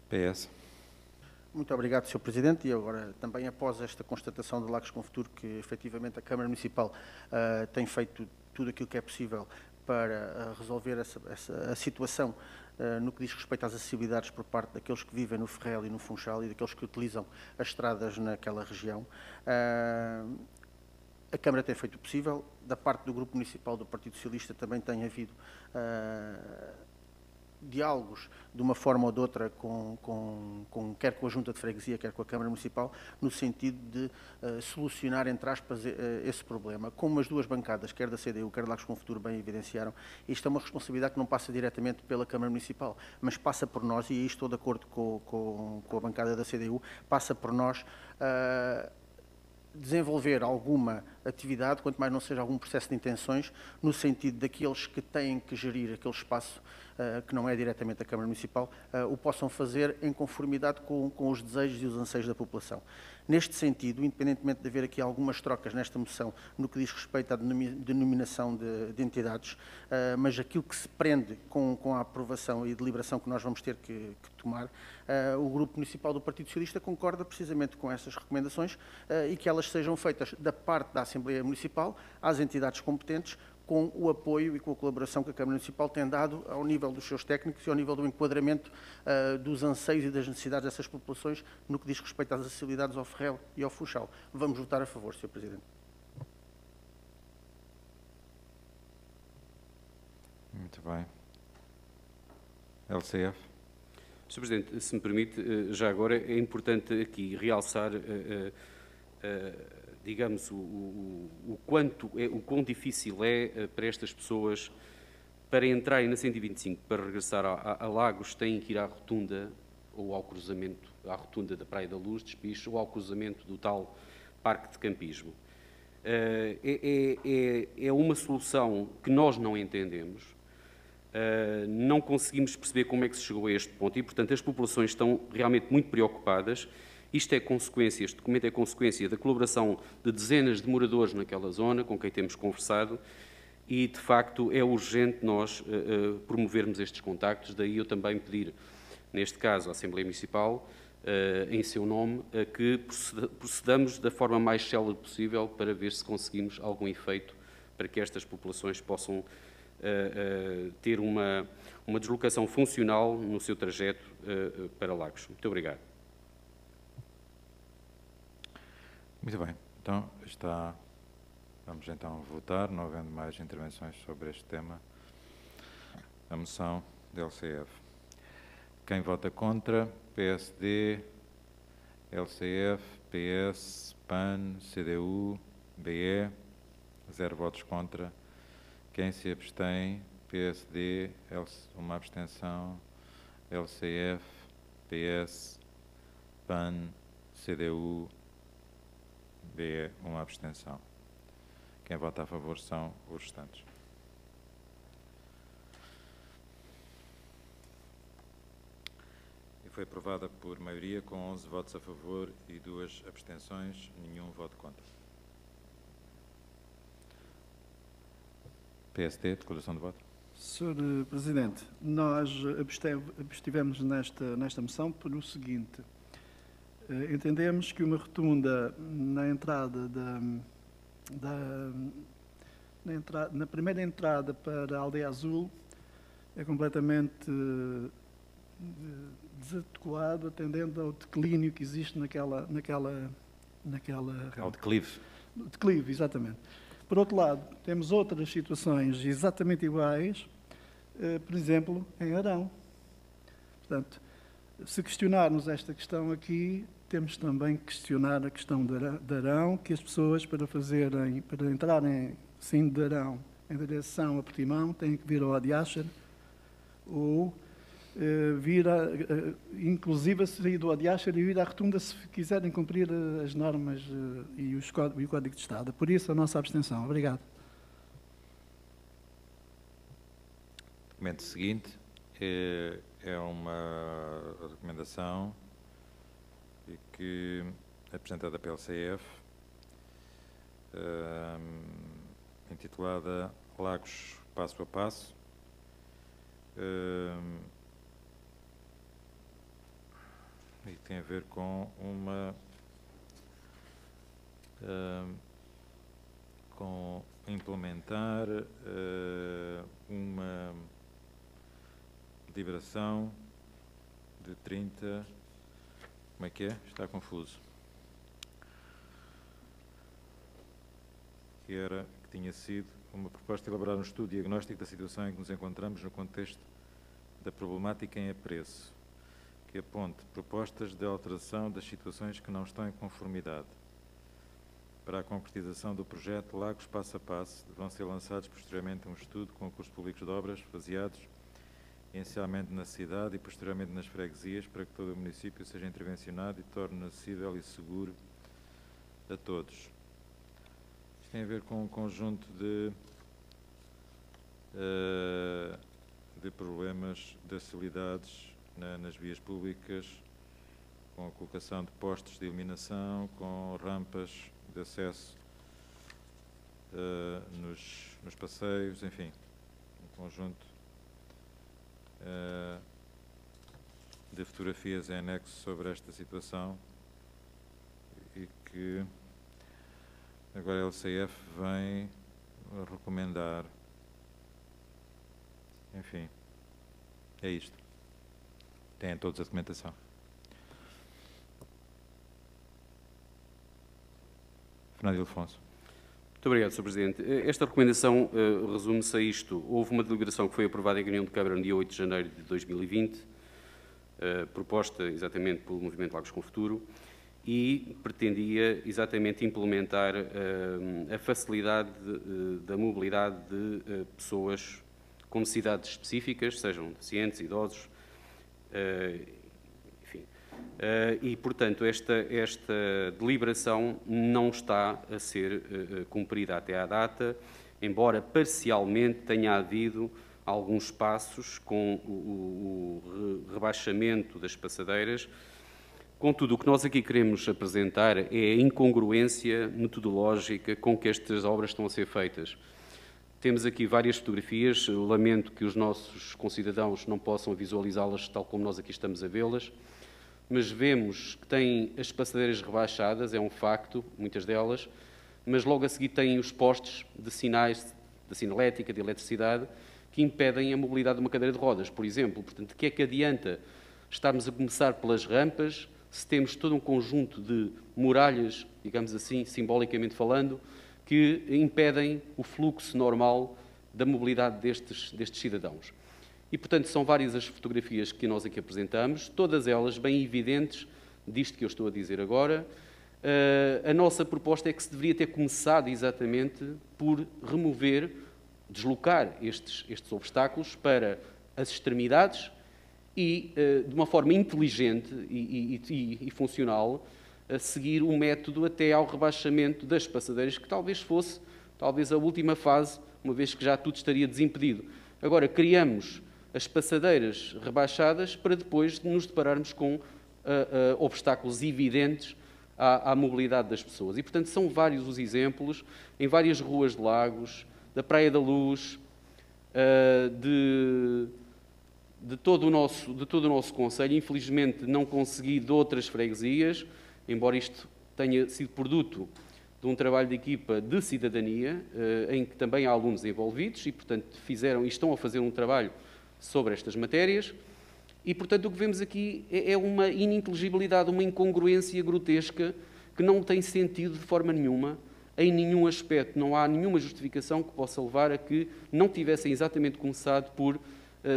PS. Muito obrigado, Sr. Presidente. E agora, também após esta constatação de Lagos com Futuro, que efetivamente a Câmara Municipal tem feito tudo aquilo que é possível para resolver a situação no que diz respeito às acessibilidades por parte daqueles que vivem no Ferrel e no Funchal e daqueles que utilizam as estradas naquela região. A Câmara tem feito o possível. Da parte do Grupo Municipal do Partido Socialista também tem havido diálogos de uma forma ou de outra quer com a Junta de Freguesia, quer com a Câmara Municipal, no sentido de solucionar, entre aspas, esse problema. Como as duas bancadas, quer da CDU, quer da Lagos com Futuro, bem evidenciaram, isto é uma responsabilidade que não passa diretamente pela Câmara Municipal, mas passa por nós, e aí estou de acordo com a bancada da CDU, passa por nós desenvolver alguma atividade, quanto mais não seja algum processo de intenções, no sentido daqueles que têm que gerir aquele espaço, que não é diretamente a Câmara Municipal, o possam fazer em conformidade com os desejos e os anseios da população. Neste sentido, independentemente de haver aqui algumas trocas nesta moção no que diz respeito à denominação de entidades, mas aquilo que se prende com a aprovação e deliberação que nós vamos ter que tomar, o Grupo Municipal do Partido Socialista concorda precisamente com essas recomendações e que elas sejam feitas da parte da Assembleia Municipal às entidades competentes, com o apoio e com a colaboração que a Câmara Municipal tem dado ao nível dos seus técnicos e ao nível do enquadramento dos anseios e das necessidades dessas populações no que diz respeito às acessibilidades ao Ferrel e ao Funchal. Vamos votar a favor, Sr. Presidente. Muito bem. LCF. Sr. Presidente, se me permite, já agora é importante aqui realçar digamos, o quão difícil é para estas pessoas, para entrarem na 125, para regressar a Lagos, têm que ir à rotunda, ou ao cruzamento, à rotunda da Praia da Luz, de Espicho, ou ao cruzamento do tal Parque de Campismo. É uma solução que nós não entendemos, não conseguimos perceber como é que se chegou a este ponto e, portanto, as populações estão realmente muito preocupadas Este documento é consequência da colaboração de dezenas de moradores naquela zona com quem temos conversado e, de facto, é urgente nós promovermos estes contactos. Daí eu também pedir, neste caso, à Assembleia Municipal, em seu nome, que procedamos da forma mais célere possível para ver se conseguimos algum efeito para que estas populações possam ter uma deslocação funcional no seu trajeto para Lagos. Muito obrigado. Muito bem. Então, vamos então votar, não havendo mais intervenções sobre este tema, a moção da LCF. Quem vota contra? PSD, LCF, PS, PAN, CDU, BE, 0 votos contra. Quem se abstém? PSD, uma abstenção, LCF, PS, PAN, CDU, BE, uma abstenção. Quem vota a favor são os restantes. Foi aprovada por maioria, com 11 votos a favor e 2 abstenções, nenhum voto contra. PSD, declaração de voto. Sr. Presidente, nós abstivemos nesta moção pelo seguinte. Entendemos que uma rotunda na entrada na primeira entrada para a Aldeia Azul é completamente desadequado, atendendo ao declínio que existe naquela Ao declive. declive, exatamente. Por outro lado, temos outras situações exatamente iguais, por exemplo, em Arão. Portanto, se questionarmos esta questão aqui, temos também que questionar a questão de Arão, que as pessoas, para entrarem sim de Arão em direção a Portimão, têm que vir ao Adiácher ou inclusive a sair do Adiácher e vir à rotunda se quiserem cumprir as normas e o Código de Estado. Por isso, a nossa abstenção. Obrigado. O documento seguinte é uma recomendação que é apresentada pela LCF, intitulada Lagos Passo a Passo. E tem a ver com com implementar uma deliberação de 30... Como é que é? Está confuso. Que tinha sido uma proposta de elaborar um estudo diagnóstico da situação em que nos encontramos no contexto da problemática em apreço, que aponte propostas de alteração das situações que não estão em conformidade. Para a concretização do projeto Lagos Passo a Passo, deverão ser lançados posteriormente um estudo com concursos públicos de obras baseados inicialmente na cidade e posteriormente nas freguesias, para que todo o município seja intervencionado e torne acessível e seguro a todos. Isto tem a ver com um conjunto de problemas de acessibilidades nas vias públicas, com a colocação de postos de iluminação, com rampas de acesso nos passeios, enfim, um conjunto de fotografias em anexo sobre esta situação e que agora a LCF vem recomendar. Enfim, é isto. Têm todos a documentação. Fernando Ildefonso. Muito obrigado, Sr. Presidente. Esta recomendação resume-se a isto. Houve uma deliberação que foi aprovada em reunião de Câmara no dia 8 de janeiro de 2020, proposta exatamente pelo Movimento Lagos com Futuro, e pretendia exatamente implementar a facilidade da mobilidade de pessoas com necessidades específicas, sejam deficientes, idosos, enfim. E, portanto, esta deliberação não está a ser cumprida até à data, embora parcialmente tenha havido alguns passos com o rebaixamento das passadeiras, Contudo, o que nós aqui queremos apresentar é a incongruência metodológica com que estas obras estão a ser feitas. Temos aqui várias fotografias, eu lamento que os nossos concidadãos não possam visualizá-las tal como nós aqui estamos a vê-las, mas vemos que têm as passadeiras rebaixadas, é um facto, muitas delas, mas logo a seguir têm os postes de sinais de sinalética, de eletricidade, que impedem a mobilidade de uma cadeira de rodas, por exemplo. Portanto, o que é que adianta estarmos a começar pelas rampas se temos todo um conjunto de muralhas, digamos assim, simbolicamente falando, que impedem o fluxo normal da mobilidade destes cidadãos. E, portanto, são várias as fotografias que nós aqui apresentamos, todas elas bem evidentes disto que eu estou a dizer agora. A nossa proposta é que se deveria ter começado exatamente por remover, deslocar estes obstáculos para as extremidades e, de uma forma inteligente e funcional, a seguir o método até ao rebaixamento das passadeiras, que talvez fosse a última fase, uma vez que já tudo estaria desimpedido. Agora, criamos as passadeiras rebaixadas para depois nos depararmos com obstáculos evidentes à mobilidade das pessoas. E, portanto, são vários os exemplos, em várias ruas de Lagos, da Praia da Luz, de todo o nosso concelho. Infelizmente, não consegui de outras freguesias, embora isto tenha sido produto de um trabalho de equipa de cidadania, em que também há alunos envolvidos e, portanto, fizeram e estão a fazer um trabalho sobre estas matérias. E, portanto, o que vemos aqui é uma ininteligibilidade, uma incongruência grotesca que não tem sentido de forma nenhuma, em nenhum aspecto. Não há nenhuma justificação que possa levar a que não tivessem exatamente começado por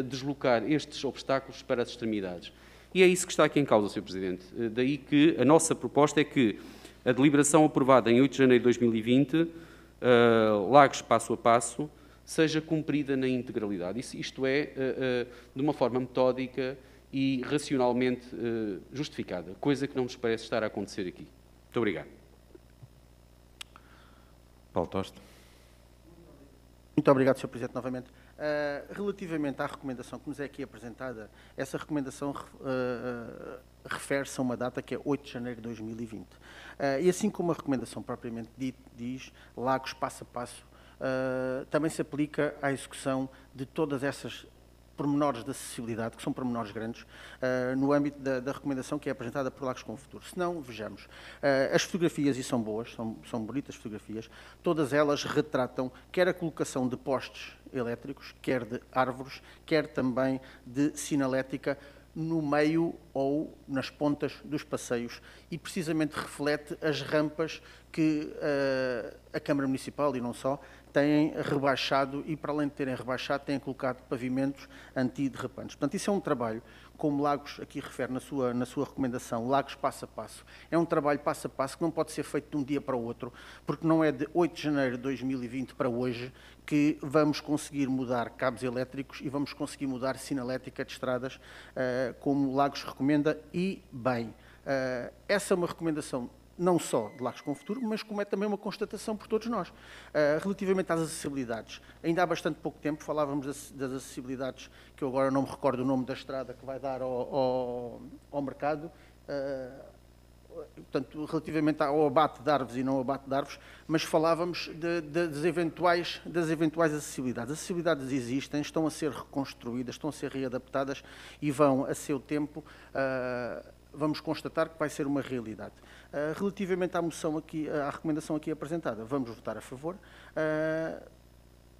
deslocar estes obstáculos para as extremidades. E é isso que está aqui em causa, Sr. Presidente. Daí que a nossa proposta é que a deliberação aprovada em 8 de janeiro de 2020, Lagos passo a passo, seja cumprida na integralidade. Isto é, de uma forma metódica e racionalmente justificada, coisa que não nos parece estar a acontecer aqui. Muito obrigado. Paulo Toste. Muito obrigado, Sr. Presidente, novamente. Relativamente à recomendação que nos é aqui apresentada, essa recomendação refere-se a uma data que é 8 de janeiro de 2020. E assim como a recomendação propriamente dita diz, Lagos passo a passo, também se aplica à execução de todas essas pormenores de acessibilidade, que são pormenores grandes, no âmbito da recomendação que é apresentada por Lagos com o Futuro. Se não, vejamos, as fotografias, e são boas, são bonitas fotografias, todas elas retratam quer a colocação de postes elétricos, quer de árvores, quer também de sinalética, no meio ou nas pontas dos passeios, e precisamente reflete as rampas que a Câmara Municipal, e não só, têm rebaixado, e para além de terem rebaixado, têm colocado pavimentos antiderrapantes. Portanto, isso é um trabalho, como Lagos aqui refere na sua recomendação, Lagos passo a passo. É um trabalho passo a passo que não pode ser feito de um dia para o outro, porque não é de 8 de janeiro de 2020 para hoje que vamos conseguir mudar cabos elétricos e vamos conseguir mudar sinalética de estradas, como Lagos recomenda, e bem. Essa é uma recomendação não só de Lagos com o Futuro, mas como é também uma constatação por todos nós. Relativamente às acessibilidades, ainda há bastante pouco tempo falávamos das acessibilidades, que eu agora não me recordo o nome da estrada que vai dar ao mercado, portanto, relativamente ao abate de árvores e não ao abate de árvores, mas falávamos das eventuais acessibilidades. As acessibilidades existem, estão a ser reconstruídas, estão a ser readaptadas e vão, a seu tempo, vamos constatar que vai ser uma realidade. Relativamente à moção aqui, à recomendação aqui apresentada, vamos votar a favor,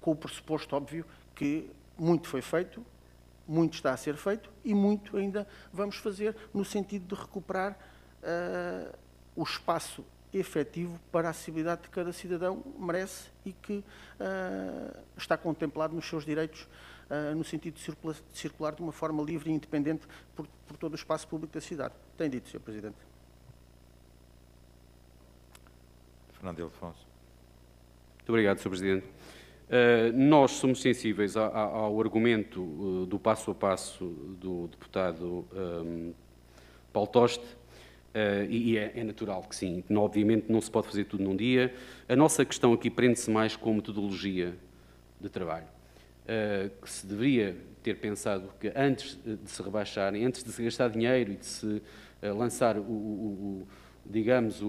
com o pressuposto óbvio que muito foi feito, muito está a ser feito e muito ainda vamos fazer no sentido de recuperar o espaço efetivo para a acessibilidade que cada cidadão merece e que está contemplado nos seus direitos, no sentido de circular de uma forma livre e independente por todo o espaço público da cidade. Tem dito, Sr. Presidente. Fernando Ildefonso. Muito obrigado, Sr. Presidente. Nós somos sensíveis ao argumento do passo a passo do deputado Paulo Toste, e é natural que sim, obviamente não se pode fazer tudo num dia. A nossa questão aqui prende-se mais com metodologia de trabalho, que se deveria ter pensado que antes de se rebaixarem, antes de se gastar dinheiro e de se lançar digamos,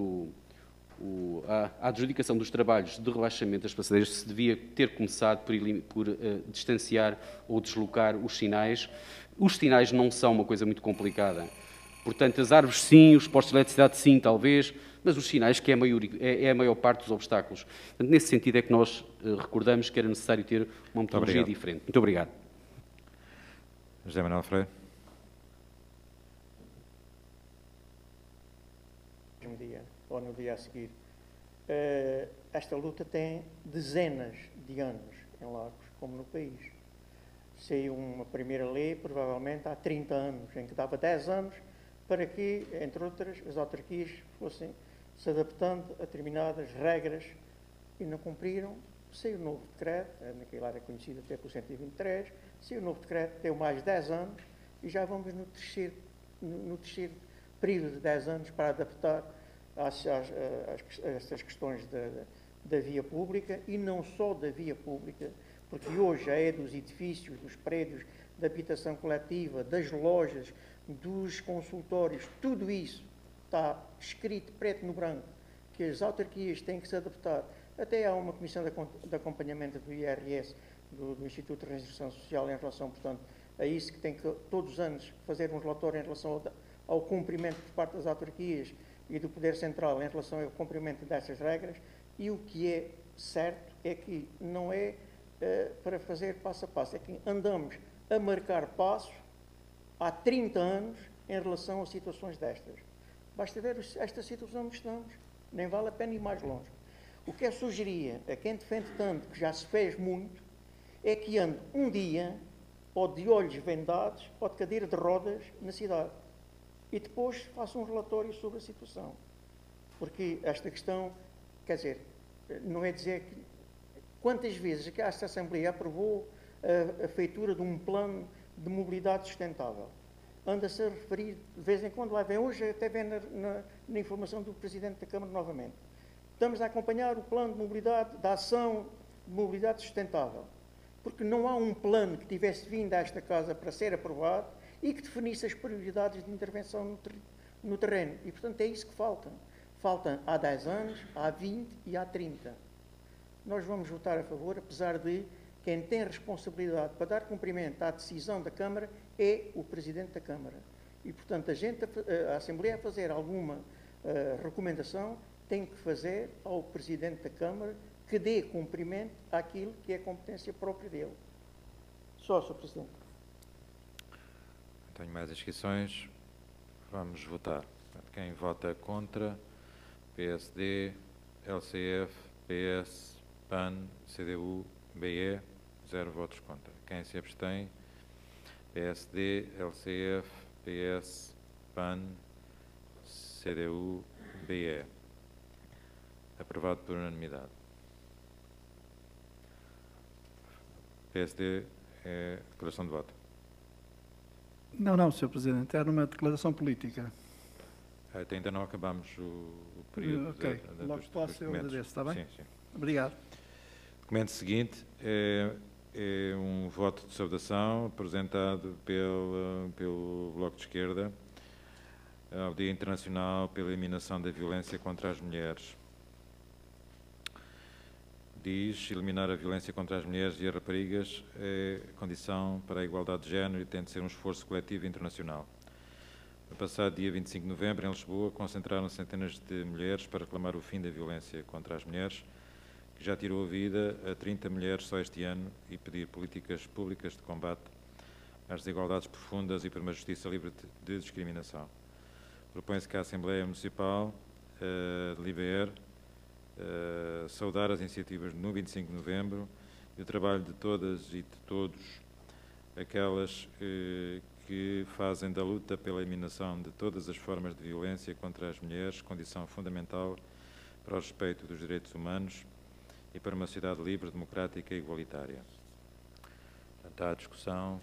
a adjudicação dos trabalhos de rebaixamento das passadeiras, se devia ter começado por distanciar ou deslocar os sinais. Os sinais não são uma coisa muito complicada. Portanto, as árvores sim, os postos de eletricidade sim, talvez, mas os sinais que é a maior parte dos obstáculos. Portanto, nesse sentido é que nós recordamos que era necessário ter uma metodologia diferente. Muito obrigado. José Manuel Freire. No dia ou no dia a seguir. Esta luta tem dezenas de anos em Lagos, como no país. Saiu uma primeira lei, provavelmente há 30 anos, em que dava 10 anos para que, entre outras, as autarquias fossem se adaptando a determinadas regras e não cumpriram. Saiu o novo decreto, naquele era conhecido até por 123, saiu o novo decreto, deu mais 10 anos e já vamos no terceiro período de 10 anos para adaptar estas questões da via pública e não só da via pública, porque hoje já é dos edifícios, dos prédios, da habitação coletiva, das lojas, dos consultórios, tudo isso está escrito preto no branco, que as autarquias têm que se adaptar. Até há uma comissão de acompanhamento do IRS, do Instituto de Reinserção Social, em relação, portanto, a isso, que tem que todos os anos fazer um relatório em relação ao cumprimento por parte das autarquias e do Poder Central em relação ao cumprimento dessas regras, e o que é certo é que não é para fazer passo a passo, é que andamos a marcar passo há 30 anos em relação a situações destas. Basta ver esta situação onde estamos, nem vale a pena ir mais longe. O que eu sugeria a quem defende tanto que já se fez muito, é que ande um dia, ou de olhos vendados, ou de cadeira de rodas, na cidade. E depois faça um relatório sobre a situação. Porque esta questão, quer dizer, não é dizer que... Quantas vezes que esta Assembleia aprovou a feitura de um plano de mobilidade sustentável? Anda-se a referir, de vez em quando, lá vem hoje, até vem na informação do Presidente da Câmara novamente. Estamos a acompanhar o plano de mobilidade, da ação de mobilidade sustentável. Porque não há um plano que tivesse vindo a esta Casa para ser aprovado e que definisse as prioridades de intervenção no terreno. E, portanto, é isso que falta. Falta há 10 anos, há 20 e há 30. Nós vamos votar a favor, apesar de quem tem responsabilidade para dar cumprimento à decisão da Câmara é o Presidente da Câmara. E, portanto, a Assembleia a fazer alguma recomendação tem que fazer ao Presidente da Câmara que dê cumprimento àquilo que é competência própria dele. Só, Sr. Presidente. Não tenho mais inscrições. Vamos votar. Quem vota contra? PSD, LCF, PS, PAN, CDU, BE, 0 votos contra. Quem se abstém? PSD, LCF, PS, PAN, CDU, BE. Aprovado por unanimidade. PSD é declaração de voto. Não, Sr. Presidente, era uma declaração política. Até ainda não acabamos o período. Ok, logo posso eu agradeço, está bem? Sim, sim. Obrigado. Documento seguinte é um voto de saudação apresentado pelo Bloco de Esquerda ao Dia Internacional pela Eliminação da Violência contra as Mulheres. Diz: eliminar a violência contra as mulheres e as raparigas é condição para a igualdade de género e tem de ser um esforço coletivo e internacional. No passado dia 25 de novembro, em Lisboa, concentraram-se centenas de mulheres para reclamar o fim da violência contra as mulheres, que já tirou a vida a 30 mulheres só este ano, e pedir políticas públicas de combate às desigualdades profundas e por uma justiça livre de discriminação. Propõe-se que a Assembleia Municipal delibere saudar as iniciativas no 25 de novembro e o trabalho de todas e de todos aquelas que fazem da luta pela eliminação de todas as formas de violência contra as mulheres condição fundamental para o respeito dos direitos humanos e para uma sociedade livre, democrática e igualitária. Portanto, há discussão.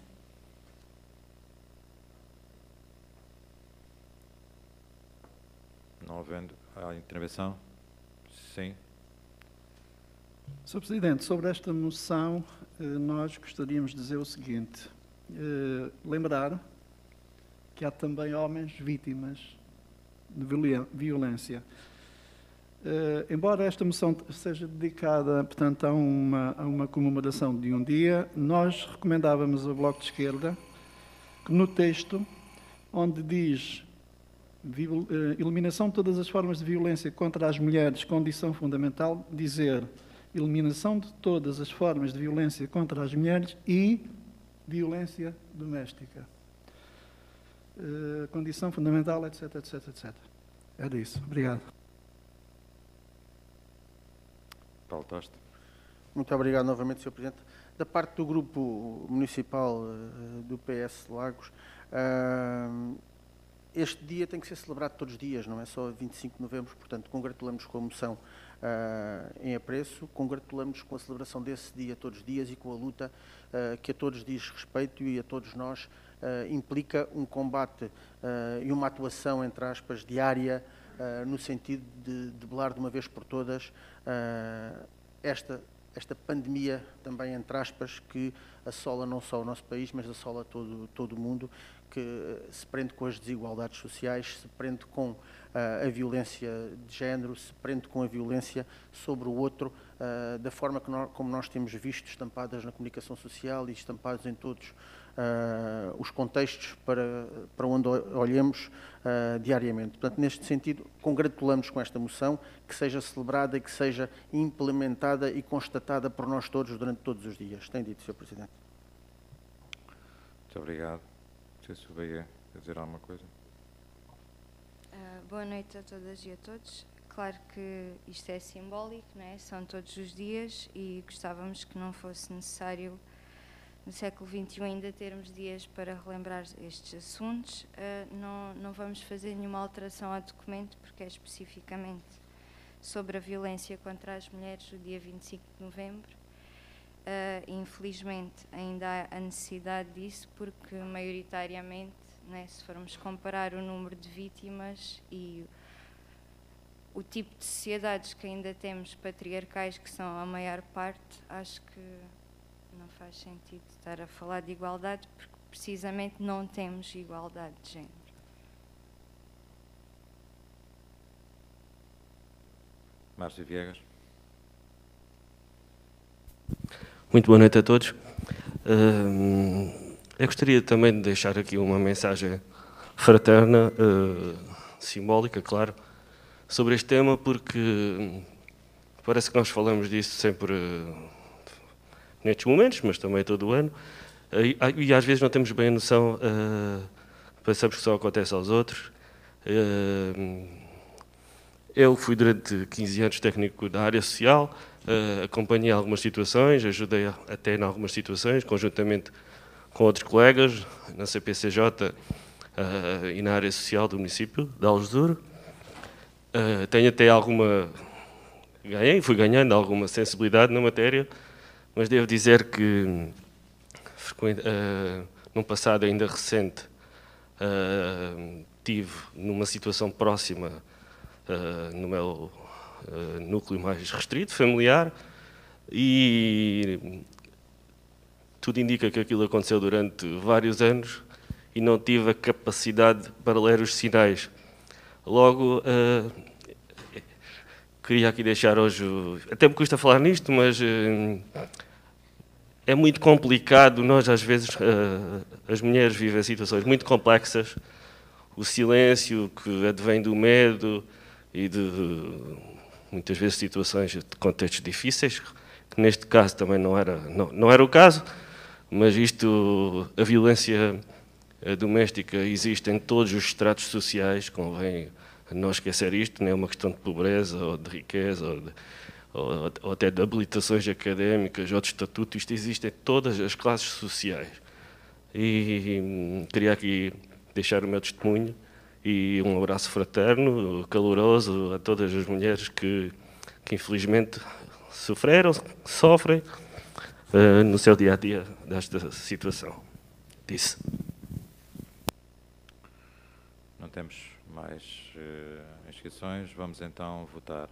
Não havendo a intervenção? Sim. Sr. Presidente, sobre esta moção, nós gostaríamos de dizer o seguinte. Lembrar que há também homens vítimas de violência. Embora esta moção seja dedicada, portanto, a uma comemoração de um dia, nós recomendávamos ao Bloco de Esquerda que no texto, onde diz eliminação de todas as formas de violência contra as mulheres, condição fundamental, dizer eliminação de todas as formas de violência contra as mulheres e violência doméstica. Condição fundamental, etc, etc, etc. Era isso. Obrigado. Paulo Tosta. Muito obrigado novamente, Sr. Presidente. Da parte do Grupo Municipal do PS Lagos, este dia tem que ser celebrado todos os dias, não é só 25 de novembro, portanto, congratulamos com a moção em apreço, congratulamos com a celebração desse dia todos os dias e com a luta que a todos diz respeito e a todos nós implica um combate e uma atuação, entre aspas, diária, no sentido de debelar de uma vez por todas esta pandemia, também entre aspas, que assola não só o nosso país, mas assola todo o mundo, que se prende com as desigualdades sociais, se prende com a violência de género, se prende com a violência sobre o outro, da forma como nós temos visto estampadas na comunicação social e estampadas em todos os contextos para onde olhemos diariamente. Portanto, neste sentido, congratulamos com esta moção, que seja celebrada e que seja implementada e constatada por nós todos durante todos os dias. Tem dito, Sr. Presidente. Muito obrigado. Não sei se o BE quer dizer alguma coisa. Boa noite a todas e a todos. Claro que isto é simbólico, não é? São todos os dias e gostávamos que não fosse necessário no século XXI ainda termos dias para relembrar estes assuntos. Não vamos fazer nenhuma alteração ao documento porque é especificamente sobre a violência contra as mulheres o dia 25 de novembro. Infelizmente ainda há a necessidade disso porque maioritariamente, né, se formos comparar o número de vítimas e o tipo de sociedades que ainda temos patriarcais, que são a maior parte, acho que não faz sentido estar a falar de igualdade porque precisamente não temos igualdade de género. Márcio Viegas. Muito boa noite a todos. Eu gostaria também de deixar aqui uma mensagem fraterna, simbólica, claro, sobre este tema, porque parece que nós falamos disso sempre nestes momentos, mas também todo o ano, e às vezes não temos bem a noção, pensamos que só acontece aos outros. Eu fui durante 15 anos técnico da área social, acompanhei algumas situações, ajudei até em algumas situações, conjuntamente com outros colegas, na CPCJ e na área social do município de Algesur. Tenho até fui ganhando alguma sensibilidade na matéria, mas devo dizer que, num passado ainda recente, tive numa situação próxima no meu núcleo mais restrito, familiar, e tudo indica que aquilo aconteceu durante vários anos e não tive a capacidade para ler os sinais. Logo, queria aqui deixar hoje, até me custa falar nisto, mas é muito complicado, nós às vezes, as mulheres vivem situações muito complexas, o silêncio que advém do medo e de muitas vezes situações de contextos difíceis, que neste caso também não era o caso, mas a violência doméstica existe em todos os estratos sociais, convém não esquecer isto, não é uma questão de pobreza ou de riqueza ou até de habilitações académicas ou de estatuto, isto existe em todas as classes sociais. E queria aqui deixar o meu testemunho e um abraço fraterno, caloroso a todas as mulheres que infelizmente sofrem no seu dia-a-dia desta situação. Disse. Não temos mais inscrições. Vamos então votar.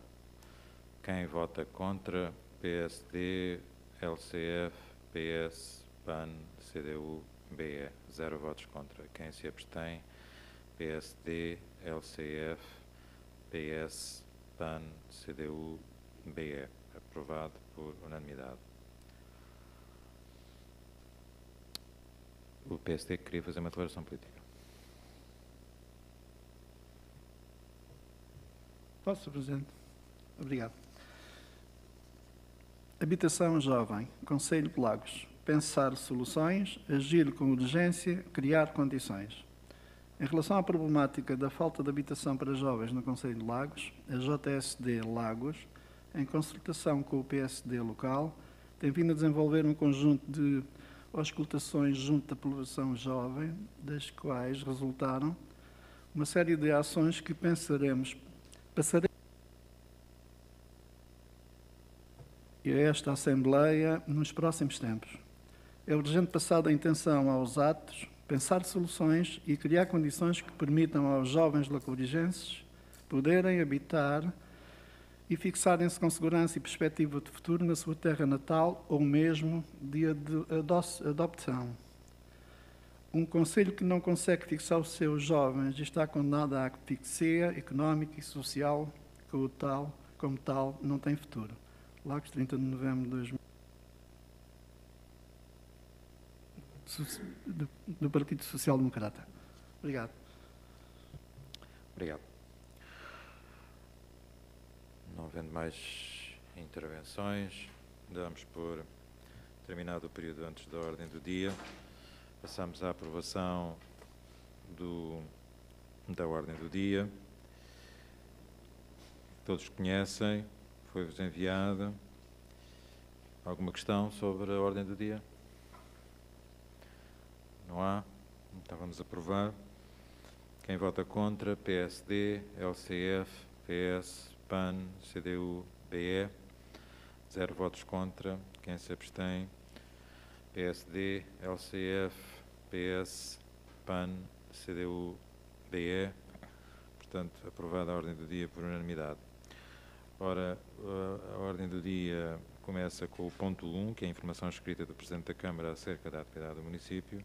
Quem vota contra? PSD, LCF, PS, PAN, CDU, BE. 0 votos contra. Quem se abstém? PSD, LCF, PS, PAN, CDU, BE. Aprovado por unanimidade. O PSD queria fazer uma declaração política. Posso, Sr. Presidente? Obrigado. Habitação jovem, Conselho de Lagos. Pensar soluções, agir com urgência, criar condições. Em relação à problemática da falta de habitação para jovens no Conselho de Lagos, a JSD Lagos, em consultação com o PSD local, tem vindo a desenvolver um conjunto de auscultações junto da população jovem, das quais resultaram uma série de ações que passaremos a esta Assembleia nos próximos tempos. É urgente passar da intenção aos atos, pensar soluções e criar condições que permitam aos jovens lacovirigenses poderem habitar e fixarem-se com segurança e perspectiva de futuro na sua terra natal ou mesmo de adopção. Um concelho que não consegue fixar os seus jovens está condenado à asfixia económica e social, como tal, não tem futuro. Lagos, 30 de novembro de 2000. Do Partido Social Democrata. Obrigado. Obrigado. Não havendo mais intervenções, damos por terminado o período antes da ordem do dia. Passamos à aprovação da ordem do dia. Todos conhecem, foi-vos enviada. Alguma questão sobre a ordem do dia? Não há? Então vamos aprovar. Quem vota contra? PSD, LCF, PS, PAN, CDU, BE. 0 votos contra. Quem se abstém? PSD, LCF, PS, PAN, CDU, BE. Portanto, aprovada a ordem do dia por unanimidade. Ora, a ordem do dia começa com o ponto 1, que é a informação escrita do Presidente da Câmara acerca da atividade do município.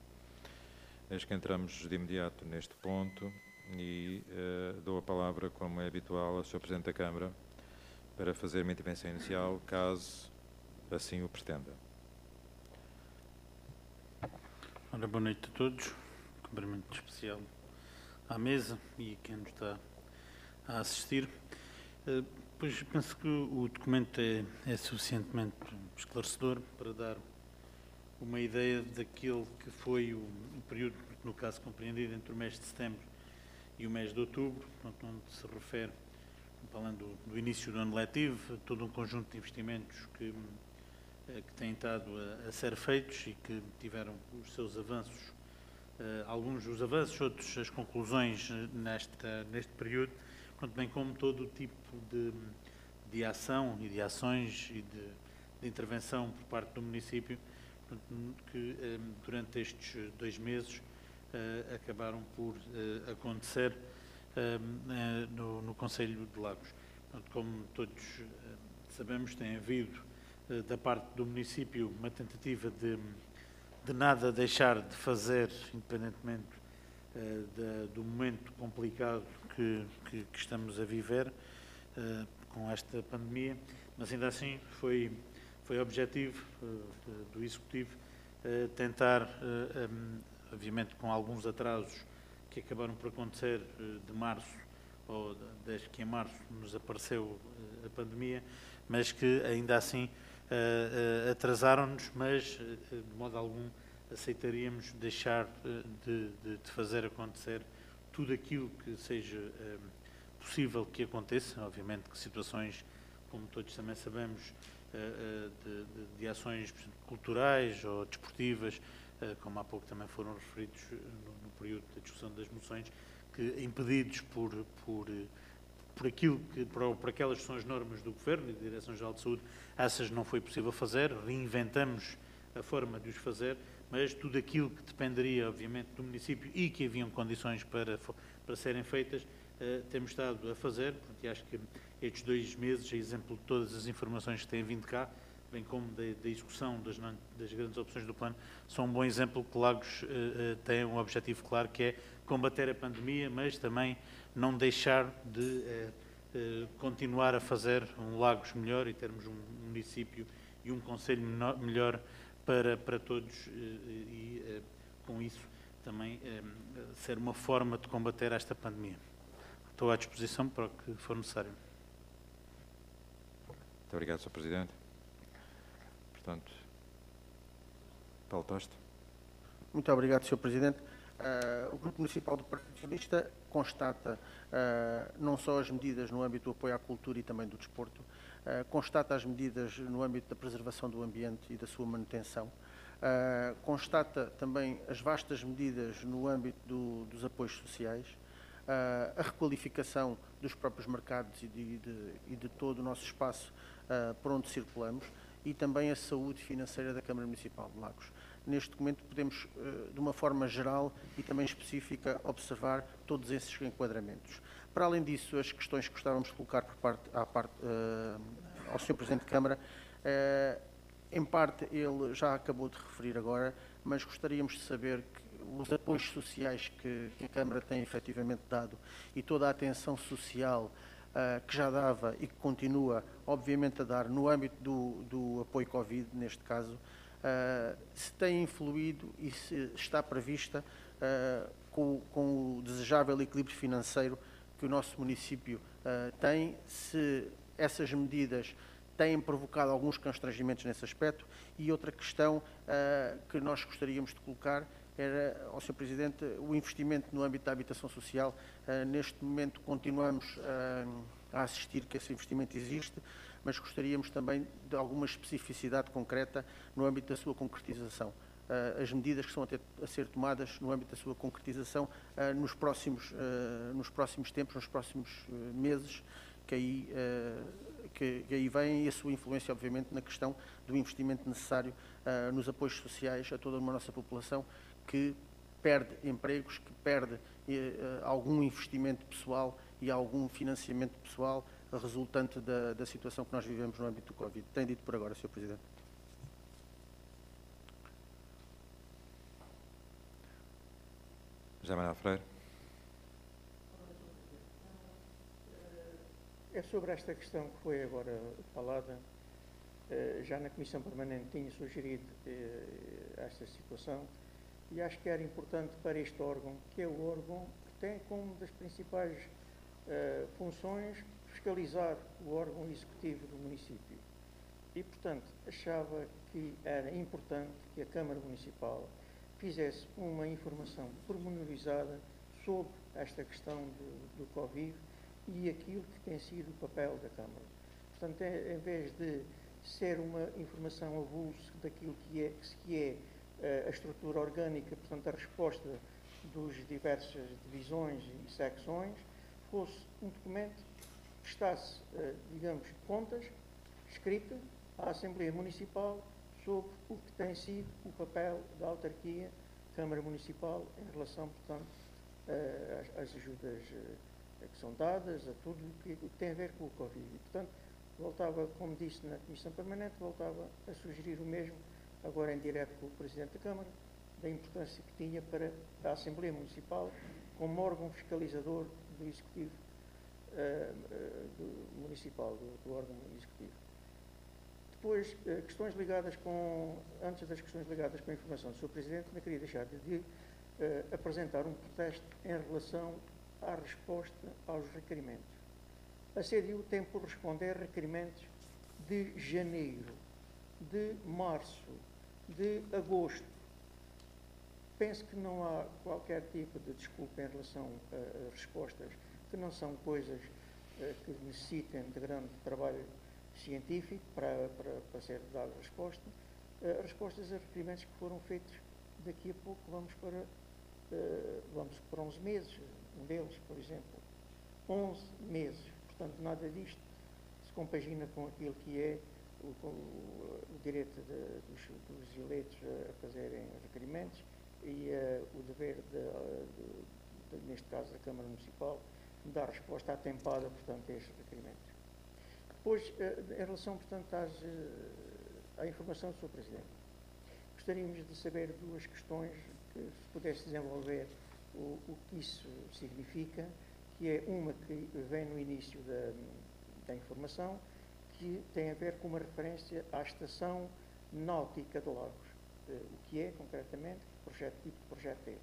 Eis que entramos de imediato neste ponto e dou a palavra, como é habitual, ao Sr. Presidente da Câmara para fazer uma intervenção inicial, caso assim o pretenda. Ora, boa noite a todos. Cumprimento especial à mesa e a quem nos está a assistir. Pois penso que o documento é suficientemente esclarecedor para dar uma ideia daquele que foi o período, no caso compreendido entre o mês de setembro e o mês de outubro, onde se refere, falando do início do ano letivo, todo um conjunto de investimentos que têm estado a ser feitos e que tiveram os seus avanços, alguns os avanços, outros as conclusões neste período, bem como todo o tipo de ação e de ações e de intervenção por parte do município que durante estes 2 meses acabaram por acontecer no Concelho de Lagos. Como todos sabemos, tem havido da parte do município uma tentativa de nada deixar de fazer, independentemente do momento complicado que estamos a viver com esta pandemia, mas ainda assim foi objetivo do Executivo tentar, obviamente com alguns atrasos que acabaram por acontecer de março, ou desde que em março nos apareceu a pandemia, mas que ainda assim atrasaram-nos, mas de modo algum aceitaríamos deixar de fazer acontecer tudo aquilo que seja possível que aconteça. Obviamente que situações, como todos também sabemos, de ações culturais ou desportivas, como há pouco também foram referidos no período da discussão das moções, que impedidos por aquelas que são as normas do Governo e da Direção-Geral de Saúde, essas não foi possível fazer, reinventamos a forma de os fazer, mas tudo aquilo que dependeria, obviamente, do município e que haviam condições para serem feitas, temos estado a fazer. Portanto, e acho que estes 2 meses, a exemplo de todas as informações que têm vindo cá, bem como da execução das grandes opções do plano, são um bom exemplo que Lagos tem um objetivo claro, que é combater a pandemia, mas também não deixar de continuar a fazer um Lagos melhor e termos um município e um concelho melhor para todos e com isso também ser uma forma de combater esta pandemia. Estou à disposição para o que for necessário. Muito obrigado, Sr. Presidente. Portanto, Paulo Toste. Muito obrigado, Sr. Presidente. O Grupo Municipal do Partido Socialista constata não só as medidas no âmbito do apoio à cultura e também do desporto, constata as medidas no âmbito da preservação do ambiente e da sua manutenção, constata também as vastas medidas no âmbito dos apoios sociais, a requalificação dos próprios mercados e de todo o nosso espaço por onde circulamos e também a saúde financeira da Câmara Municipal de Lagos. Neste documento podemos, de uma forma geral e também específica, observar todos esses enquadramentos. Para além disso, as questões que gostávamos de colocar ao Sr. Presidente de Câmara, em parte ele já acabou de referir agora, mas gostaríamos de saber que os apoios sociais que a Câmara tem efetivamente dado e toda a atenção social que já dava e que continua, obviamente, a dar no âmbito do apoio Covid, neste caso, se tem influído e se está prevista com o desejável equilíbrio financeiro que o nosso município tem, se essas medidas têm provocado alguns constrangimentos nesse aspecto. E outra questão que nós gostaríamos de colocar era, ao Sr. Presidente, o investimento no âmbito da habitação social. Neste momento continuamos a assistir que esse investimento existe, mas gostaríamos também de alguma especificidade concreta no âmbito da sua concretização. As medidas que estão a ser tomadas no âmbito da sua concretização nos próximos tempos, nos próximos meses, que aí vem, e a sua influência, obviamente, na questão do investimento necessário nos apoios sociais a toda a nossa população, que perde empregos, que perde algum investimento pessoal e algum financiamento pessoal resultante da situação que nós vivemos no âmbito do Covid. Tem dito por agora, Sr. Presidente. José Manuel Freire. É sobre esta questão que foi agora falada. Já na Comissão Permanente tinha sugerido esta situação e acho que era importante para este órgão, que é o órgão que tem como das principais funções fiscalizar o órgão executivo do município. E, portanto, achava que era importante que a Câmara Municipal fizesse uma informação pormenorizada sobre esta questão do Covid e aquilo que tem sido o papel da Câmara. Portanto, em vez de ser uma informação avulsa daquilo que é a estrutura orgânica, portanto, a resposta dos diversas divisões e secções, fosse um documento que prestasse, digamos, contas, escrita à Assembleia Municipal sobre o que tem sido o papel da autarquia, Câmara Municipal, em relação, portanto, às ajudas que são dadas, a tudo o que tem a ver com o Covid. E, portanto, voltava, como disse na Comissão Permanente, voltava a sugerir o mesmo, agora em direto com o Presidente da Câmara, da importância que tinha para a Assembleia Municipal, como órgão fiscalizador do Executivo Municipal, do órgão Executivo. Depois, questões ligadas antes das questões ligadas com a informação do Sr. Presidente, não queria deixar de apresentar um protesto em relação à resposta aos requerimentos. A CDU tem por responder requerimentos de janeiro, de março, de agosto. Penso que não há qualquer tipo de desculpa em relação a respostas que não são coisas que necessitem de grande trabalho científico para ser dada resposta. Respostas a requerimentos que foram feitos daqui a pouco, vamos para 11 meses, um deles, por exemplo, 11 meses. Portanto, nada disto se compagina com aquilo que é o direito dos eleitos a fazerem requerimentos e o dever, neste caso, da Câmara Municipal, de dar resposta atempada, portanto, a estes requerimentos. Depois, em relação, portanto, à informação do Sr. Presidente. Gostaríamos de saber duas questões, que se pudesse desenvolver o que isso significa, que é uma que vem no início da informação, que tem a ver com uma referência à Estação Náutica de Lagos, o que é, concretamente, projeto tipo de projeto é.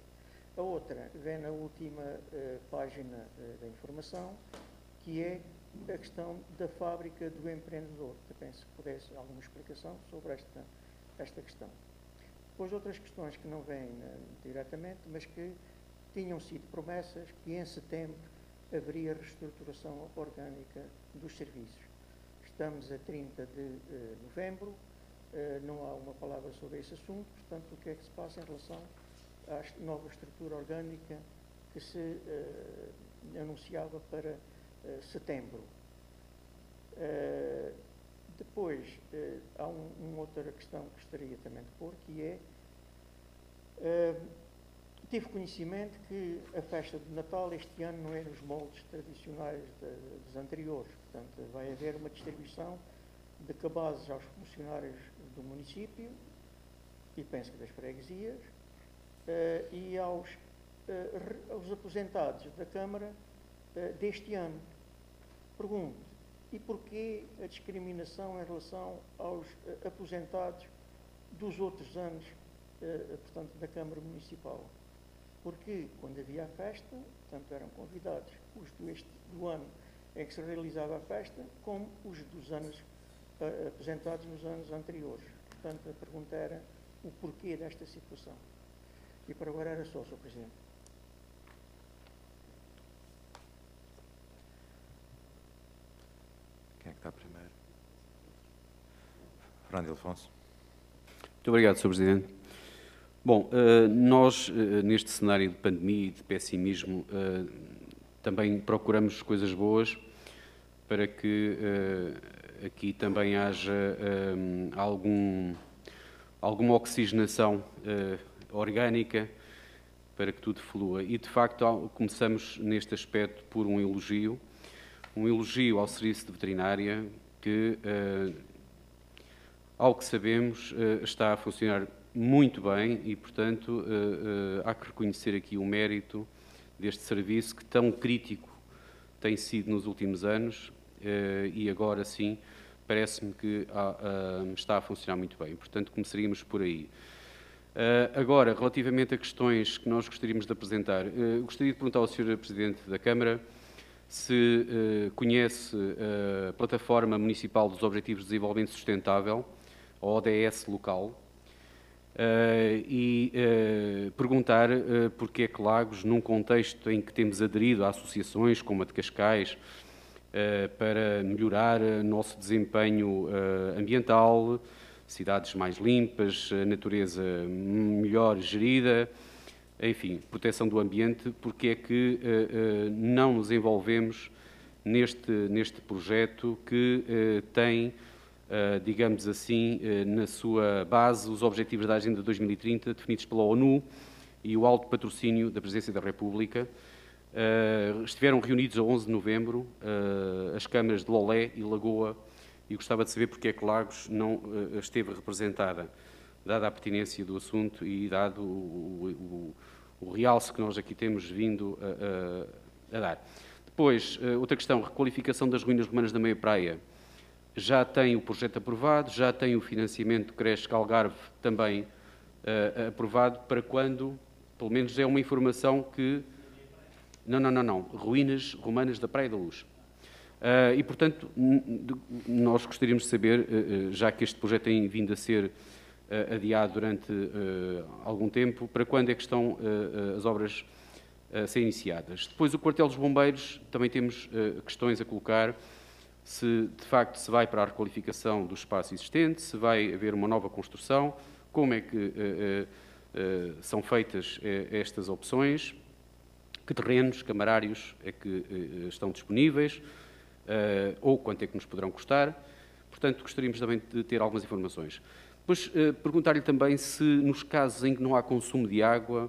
A outra vem na última página da informação, que é a questão da fábrica do empreendedor, que penso que pudesse alguma explicação sobre esta questão. Depois outras questões que não vêm diretamente, mas que tinham sido promessas que em setembro haveria reestruturação orgânica dos serviços. Estamos a 30 de novembro, não há uma palavra sobre esse assunto, portanto, o que é que se passa em relação à nova estrutura orgânica que se anunciava para setembro. Depois, há uma outra questão que gostaria também de pôr, que é, tive conhecimento que a festa de Natal este ano não é nos moldes tradicionais dos anteriores, portanto, vai haver uma distribuição de cabazes aos funcionários do município, e penso que das freguesias, e aos aposentados da Câmara deste ano. Pergunto, e porquê a discriminação em relação aos aposentados dos outros anos, portanto, da Câmara Municipal? Porque quando havia a festa, tanto eram convidados os do ano em que se realizava a festa, como os dos anos aposentados nos anos anteriores. Portanto, a pergunta era o porquê desta situação. E por agora era só, Sr. Presidente. Quem é que está primeiro? Fernando Ildefonso. Muito obrigado, Sr. Presidente. Bom, nós, neste cenário de pandemia e de pessimismo, também procuramos coisas boas para que aqui também haja alguma oxigenação orgânica para que tudo flua. E, de facto, começamos neste aspecto por um elogio ao Serviço de Veterinária que, ao que sabemos, está a funcionar muito bem e, portanto, há que reconhecer aqui o mérito deste serviço que tão crítico tem sido nos últimos anos e agora sim parece-me que está a funcionar muito bem. Portanto, começaríamos por aí. Agora, relativamente a questões que nós gostaríamos de apresentar, gostaria de perguntar ao Sr. Presidente da Câmara se conhece a Plataforma Municipal dos Objetivos de Desenvolvimento Sustentável, a ODS local, e perguntar porque é que Lagos, num contexto em que temos aderido a associações como a de Cascais, para melhorar o nosso desempenho ambiental, cidades mais limpas, a natureza melhor gerida, enfim, proteção do ambiente, porque é que não nos envolvemos neste projeto que tem, digamos assim, na sua base os objetivos da Agenda 2030 definidos pela ONU e o alto patrocínio da Presidência da República. Estiveram reunidos a 11 de novembro as câmaras de Lolé e Lagoa e gostava de saber porque é que Lagos não esteve representada, dada a pertinência do assunto e dado o realce que nós aqui temos vindo a dar. Depois, outra questão, requalificação das ruínas romanas da meia-praia. Já tem o projeto aprovado, já tem o financiamento do Creche Algarve também aprovado, para quando, pelo menos é uma informação que... Não. Ruínas romanas da Praia da Luz. E, portanto, nós gostaríamos de saber, já que este projeto tem vindo a ser adiado durante algum tempo, para quando é que estão as obras a ser iniciadas. Depois, o quartel dos bombeiros, também temos questões a colocar, se de facto se vai para a requalificação do espaço existente, se vai haver uma nova construção, como é que são feitas estas opções, que terrenos camarários é que estão disponíveis, ou quanto é que nos poderão custar. Portanto, gostaríamos também de ter algumas informações. Depois, perguntar-lhe também se, nos casos em que não há consumo de água,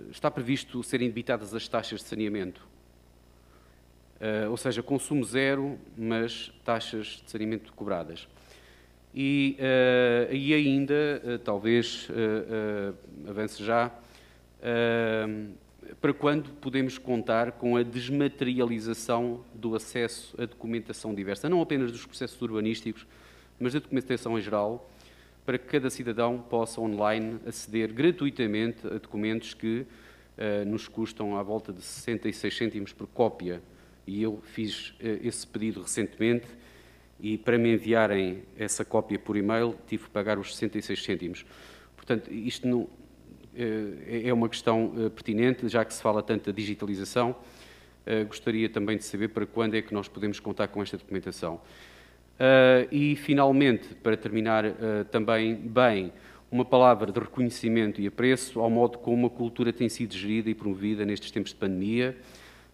está previsto serem debitadas as taxas de saneamento. Ou seja, consumo zero, mas taxas de saneamento cobradas. E ainda, talvez avance já, para quando podemos contar com a desmaterialização do acesso à documentação diversa, não apenas dos processos urbanísticos, mas da documentação em geral, para que cada cidadão possa online aceder gratuitamente a documentos que nos custam à volta de 66 cêntimos por cópia. E eu fiz esse pedido recentemente e para me enviarem essa cópia por e-mail tive que pagar os 66 cêntimos. Portanto, isto não, é uma questão pertinente, já que se fala tanto da digitalização. Gostaria também de saber para quando é que nós podemos contar com esta documentação. E, finalmente, para terminar também bem, uma palavra de reconhecimento e apreço ao modo como a cultura tem sido gerida e promovida nestes tempos de pandemia,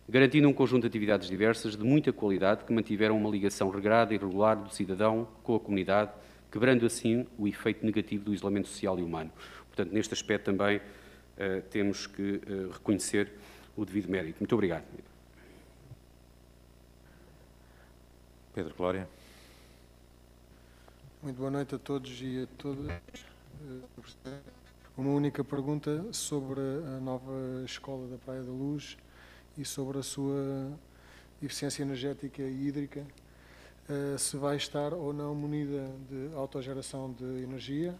garantindo um conjunto de atividades diversas de muita qualidade que mantiveram uma ligação regrada e regular do cidadão com a comunidade, quebrando assim o efeito negativo do isolamento social e humano. Portanto, neste aspecto também temos que reconhecer o devido mérito. Muito obrigado. Pedro Glória. Muito boa noite a todos e a todas. Uma única pergunta sobre a nova escola da Praia da Luz e sobre a sua eficiência energética e hídrica, se vai estar ou não munida de autogeração de energia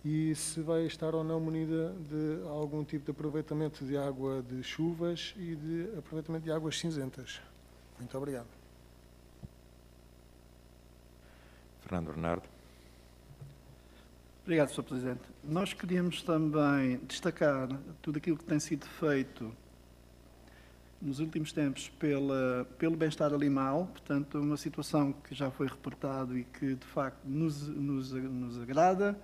e se vai estar ou não munida de algum tipo de aproveitamento de água de chuvas e de aproveitamento de águas cinzentas. Muito obrigado. Fernando Bernardo. Obrigado, Sr. Presidente. Nós queríamos também destacar tudo aquilo que tem sido feito nos últimos tempos pelo bem-estar animal, portanto, uma situação que já foi reportado e que, de facto, nos agrada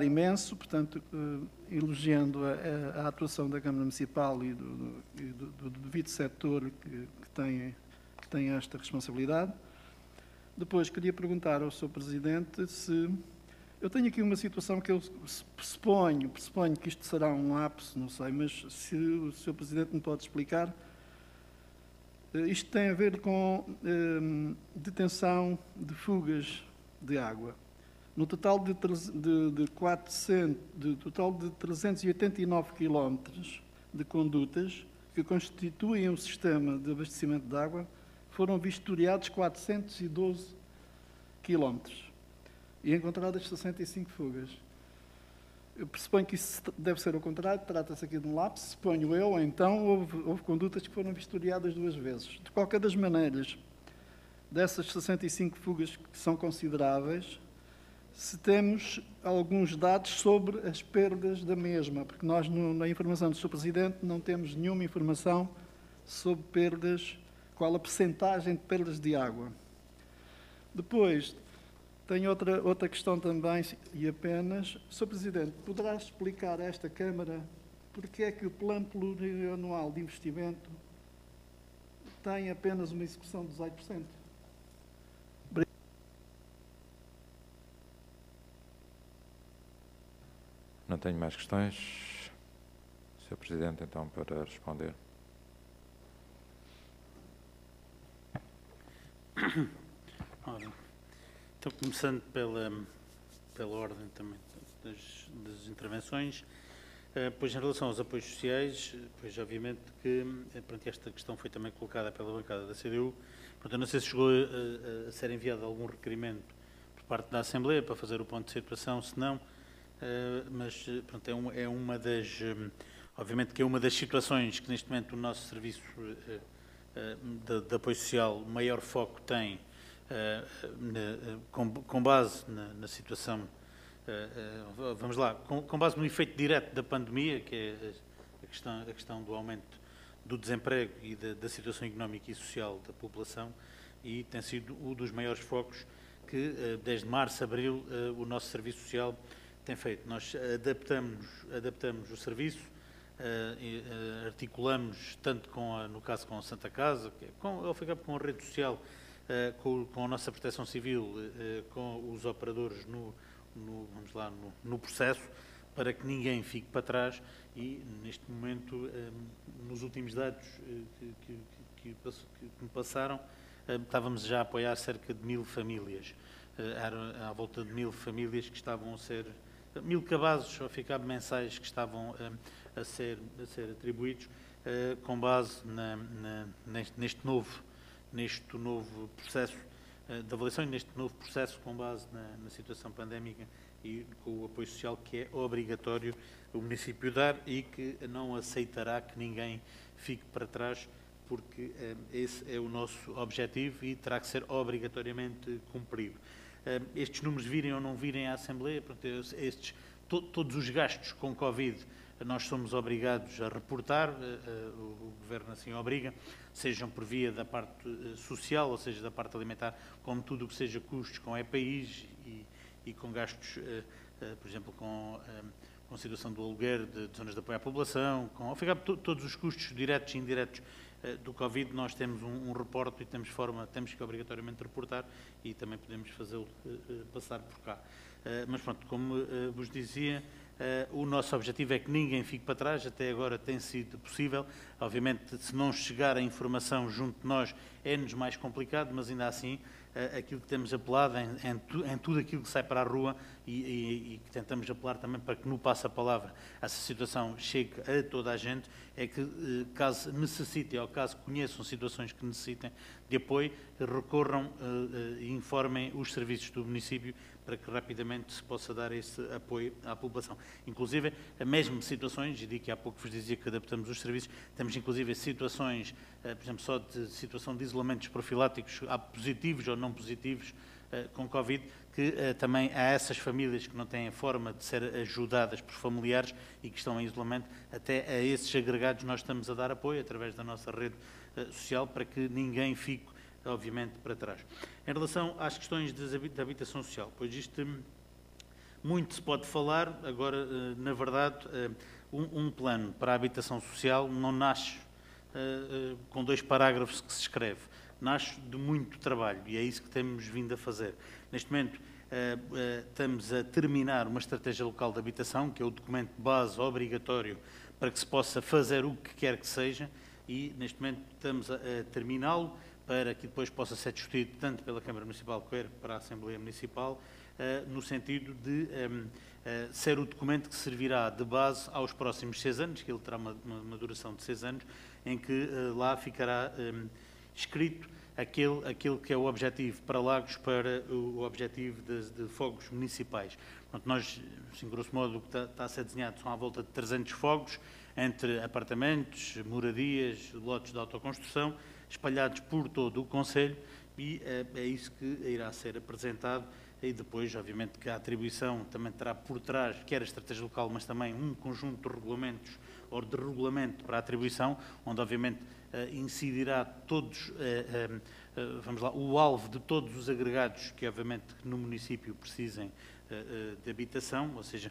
imenso, portanto, elogiando a atuação da Câmara Municipal e do devido setor que tem esta responsabilidade. Depois, queria perguntar ao Sr. Presidente se... Eu tenho aqui uma situação que eu pressuponho que isto será um lapso, não sei, mas se o Sr. Presidente me pode explicar. Isto tem a ver com detenção de fugas de água. No total de 389 quilómetros de condutas que constituem o sistema de abastecimento de água, foram vistoriados 412 quilómetros. E encontradas 65 fugas. Eu pressuponho que isso deve ser o contrário, trata-se aqui de um lapso, suponho eu, ou então houve condutas que foram vistoriadas 2 vezes. De qualquer das maneiras, dessas 65 fugas que são consideráveis, se temos alguns dados sobre as perdas da mesma, porque nós, na informação do Sr. Presidente, não temos nenhuma informação sobre perdas, qual a percentagem de perdas de água. Depois... Tenho outra questão também, e apenas, Sr. Presidente, poderá explicar a esta Câmara porque é que o Plano Plurianual de Investimento tem apenas uma execução de 18%? Não tenho mais questões. Sr. Presidente, então, para responder. Então, começando pela ordem também das intervenções, pois em relação aos apoios sociais, pois obviamente que pronto, esta questão foi também colocada pela bancada da CDU, portanto, eu não sei se chegou a ser enviado algum requerimento por parte da Assembleia para fazer o ponto de situação, se não, mas pronto, é uma das, obviamente que é uma das situações que neste momento o nosso serviço de apoio social maior foco tem, com base na situação, vamos lá, com base no efeito direto da pandemia, que é a questão do aumento do desemprego e da situação económica e social da população, e tem sido um dos maiores focos que, desde março, abril, o nosso serviço social tem feito. Nós adaptamos o serviço, articulamos tanto no caso com a Santa Casa, com a rede social, com a nossa proteção civil, com os operadores no processo, para que ninguém fique para trás e, neste momento, nos últimos dados que me passaram, estávamos já a apoiar cerca de 1000 famílias era à volta de 1000 famílias que estavam a ser, 1000 cabazes ou ficar mensais que estavam a ser atribuídos com base neste novo processo de avaliação e neste novo processo com base na situação pandémica e com o apoio social que é obrigatório o município dar e que não aceitará que ninguém fique para trás, porque esse é o nosso objetivo e terá que ser obrigatoriamente cumprido. Estes números virem ou não virem à Assembleia, todos os gastos com Covid nós somos obrigados a reportar, o Governo assim obriga, sejam por via da parte social, ou seja, da parte alimentar, como tudo o que seja custos com EPIs e com gastos, por exemplo, com situação do aluguer de zonas de apoio à população, todos os custos diretos e indiretos do Covid, nós temos um reporte e temos que obrigatoriamente reportar e também podemos fazê-lo passar por cá. Mas pronto, como vos dizia, o nosso objetivo é que ninguém fique para trás, até agora tem sido possível. Obviamente, se não chegar a informação junto de nós, é-nos mais complicado, mas ainda assim, aquilo que temos apelado em tudo aquilo que sai para a rua e que tentamos apelar também para que no passo-a-palavra essa situação chegue a toda a gente, é que caso necessitem ou caso conheçam situações que necessitem de apoio, recorram e informem os serviços do município para que rapidamente se possa dar esse apoio à população. Inclusive, mesmo situações, e digo que há pouco vos dizia que adaptamos os serviços, temos inclusive situações, por exemplo, só de situação de isolamentos profiláticos, há positivos ou não positivos com Covid, que também há essas famílias que não têm forma de ser ajudadas por familiares e que estão em isolamento, até a esses agregados nós estamos a dar apoio através da nossa rede social para que ninguém fique, obviamente, para trás. Em relação às questões da habitação social, pois isto muito se pode falar, agora, na verdade, um plano para a habitação social não nasce com 2 parágrafos que se escreve, nasce de muito trabalho e é isso que temos vindo a fazer. Neste momento, estamos a terminar uma estratégia local de habitação, que é o documento base obrigatório para que se possa fazer o que quer que seja e, neste momento, estamos a terminá-lo para que depois possa ser discutido tanto pela Câmara Municipal como para a Assembleia Municipal, no sentido de ser o documento que servirá de base aos próximos 6 anos, que ele terá uma duração de 6 anos, em que lá ficará escrito aquele que é o objetivo para Lagos, para o objetivo de fogos municipais. Portanto, nós, em grosso modo, o que está a ser desenhado são à volta de 300 fogos, entre apartamentos, moradias, lotes de autoconstrução, espalhados por todo o Concelho, e é isso que irá ser apresentado, e depois, obviamente, que a atribuição também terá por trás, quer a estratégia local, mas também um conjunto de regulamentos, ou de regulamento para a atribuição, onde, obviamente, incidirá todos, vamos lá, o alvo de todos os agregados que, obviamente, no município precisem de habitação, ou seja,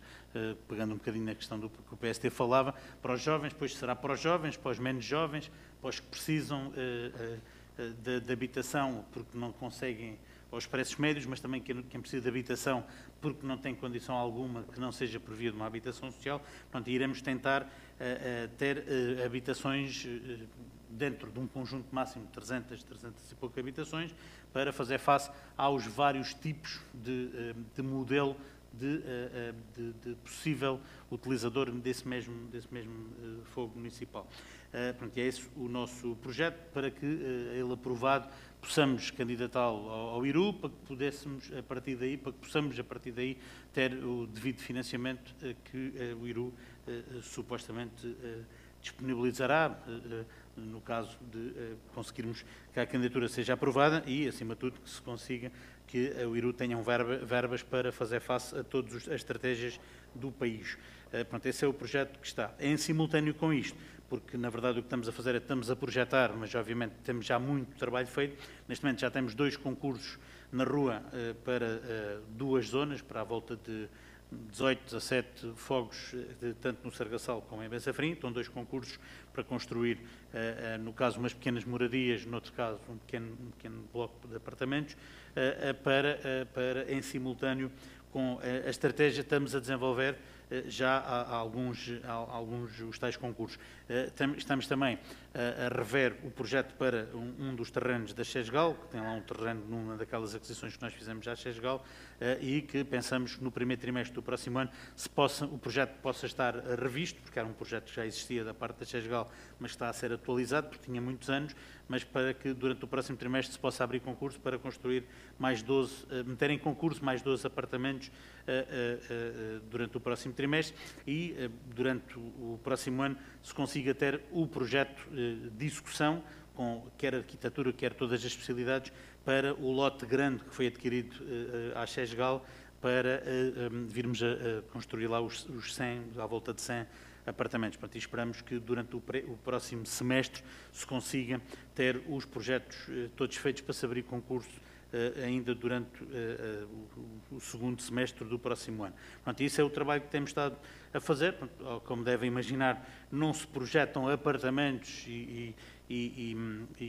pegando um bocadinho na questão do que o PST falava, para os jovens, depois será para os jovens, para os menos jovens, para os que precisam de habitação porque não conseguem aos preços médios, mas também quem precisa de habitação porque não tem condição alguma que não seja por via de uma habitação social. Portanto, iremos tentar ter habitações dentro de um conjunto máximo de 300 e pouco habitações para fazer face aos vários tipos de modelo de possível utilizador desse mesmo fogo municipal. Portanto, é esse o nosso projeto, para que, ele aprovado, possamos candidatá-lo ao IRU, para que possamos, a partir daí, ter o devido financiamento que o IRU supostamente disponibilizará, no caso de conseguirmos que a candidatura seja aprovada e, acima de tudo, que se consiga que o IRU tenha verbas para fazer face a todas as estratégias do país. Pronto, esse é o projeto que está. Em simultâneo com isto, porque, na verdade, o que estamos a fazer é estamos a projetar, mas, obviamente, temos já muito trabalho feito. Neste momento já temos 2 concursos na rua para 2 zonas, para a volta de 18, 17 fogos, tanto no Sargassal como em Bensafrim. Estão 2 concursos para construir, no caso, umas pequenas moradias, no outro caso, um pequeno bloco de apartamentos, para em simultâneo com a estratégia, estamos a desenvolver já há alguns os tais concursos. Estamos também a rever o projeto para um dos terrenos da Chesgal, que tem lá um terreno numa daquelas aquisições que nós fizemos já à Chesgal, e que pensamos que no primeiro trimestre do próximo ano o projeto possa estar revisto, porque era um projeto que já existia da parte da Chesgal, mas que está a ser atualizado, porque tinha muitos anos, mas para que durante o próximo trimestre se possa abrir concurso para construir mais 12, meter em concurso mais 12 apartamentos durante o próximo trimestre e durante o próximo ano se consiga ter o projeto de execução, com quer arquitetura, quer todas as especialidades, para o lote grande que foi adquirido à Chesgal, para virmos a construir lá os 100, à volta de 100 apartamentos. Portanto, e esperamos que durante o próximo semestre se consiga ter os projetos todos feitos para se abrir concurso ainda durante o segundo semestre do próximo ano. Portanto, isso é o trabalho que temos estado a fazer. Portanto, como devem imaginar, não se projetam apartamentos e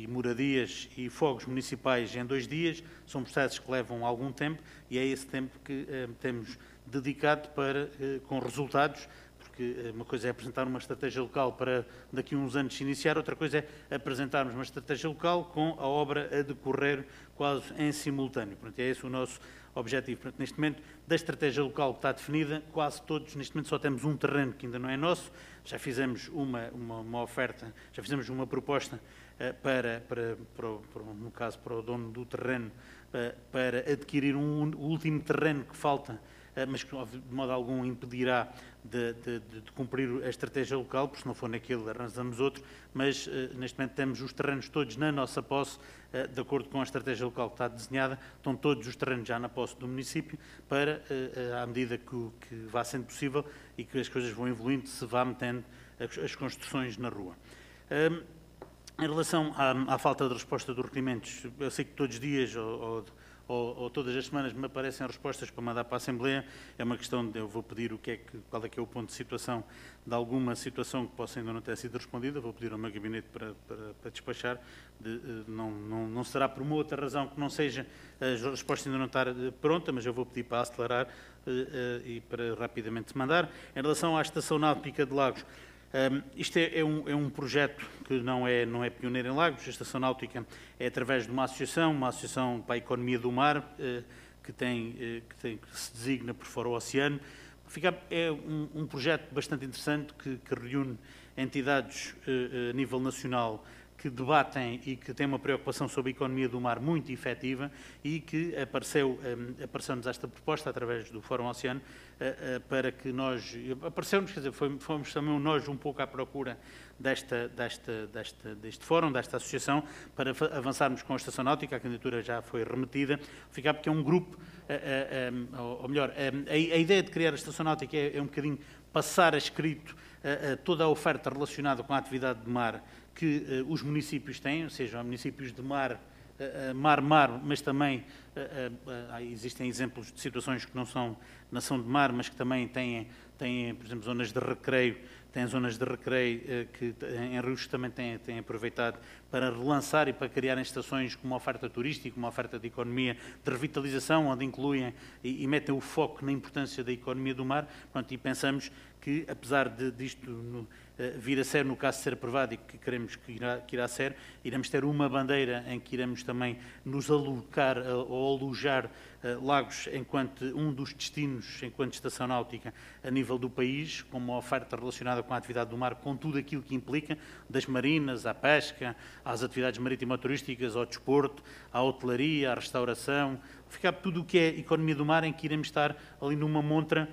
moradias e fogos municipais em 2 dias, são processos que levam algum tempo e é esse tempo que temos dedicado para, com resultados, porque uma coisa é apresentar uma estratégia local para daqui a uns anos se iniciar, outra coisa é apresentarmos uma estratégia local com a obra a decorrer quase em simultâneo. Portanto, é esse o nosso objetivo. Portanto, neste momento, da estratégia local que está definida, quase todos, neste momento só temos um terreno que ainda não é nosso, já fizemos uma oferta, já fizemos uma proposta no caso, para o dono do terreno, para adquirir o último terreno que falta, mas que de modo algum impedirá de cumprir a estratégia local, porque se não for naquele arranjamos outro, mas neste momento temos os terrenos todos na nossa posse, de acordo com a estratégia local que está desenhada, estão todos os terrenos já na posse do município, para, à medida que vá sendo possível e que as coisas vão evoluindo, se vá metendo as construções na rua. Em relação à falta de resposta dos requerimentos, eu sei que todos os dias ou todas as semanas me aparecem respostas para mandar para a Assembleia, é uma questão de eu vou pedir qual é que é o ponto de situação de alguma situação que possa ainda não ter sido respondida, vou pedir ao meu gabinete para despachar, não será por uma outra razão que não seja a resposta ainda não estar pronta, mas eu vou pedir para acelerar e para rapidamente mandar. Em relação à Estação Náutica de Lagos, isto é um projeto que não é pioneiro em Lagos. A Estação Náutica é através de uma associação para a economia do mar, que se designa por fora o oceano. É um projeto bastante interessante que reúne entidades a nível nacional que debatem e que têm uma preocupação sobre a economia do mar muito efetiva e que apareceu-nos esta proposta através do Fórum Oceano para que nós, apareceu-nos, quer dizer, fomos também nós um pouco à procura deste fórum, desta associação, para avançarmos com a Estação Náutica. A candidatura já foi remetida, porque é um grupo, ou melhor, a ideia de criar a Estação Náutica é um bocadinho passar a escrito toda a oferta relacionada com a atividade de mar que os municípios têm, ou seja, municípios de mar, mas também existem exemplos de situações que não são de mar, mas que também têm, por exemplo, zonas de recreio, que em rios também têm aproveitado para relançar e para criarem estações com uma oferta turística, uma oferta de economia de revitalização, onde incluem e metem o foco na importância da economia do mar. Pronto, e pensamos que, apesar disto vir a ser, no caso de ser aprovado, e que queremos que irá ser, iremos ter uma bandeira em que iremos também nos alocar ou alojar Lagos enquanto um dos destinos, enquanto estação náutica a nível do país, com uma oferta relacionada com a atividade do mar, com tudo aquilo que implica, das marinas, à pesca, às atividades marítimo-turísticas, ao desporto, à hotelaria, à restauração, tudo o que é economia do mar, em que iremos estar ali numa montra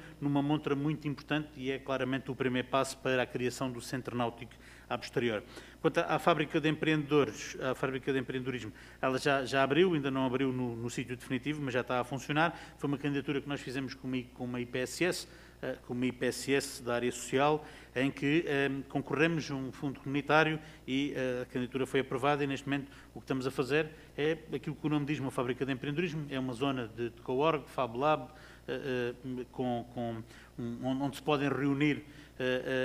muito importante, e é claramente o primeiro passo para a criação do Centro Náutico a posterior. Quanto à fábrica de empreendedores, a fábrica de empreendedorismo, ela já abriu, ainda não abriu no sítio definitivo, mas já está a funcionar. Foi uma candidatura que nós fizemos com uma IPSS, da área social, em que concorremos a um fundo comunitário e a candidatura foi aprovada, e neste momento o que estamos a fazer é aquilo que o nome diz, uma fábrica de empreendedorismo, é uma zona de co-org, Fab Lab, onde se podem reunir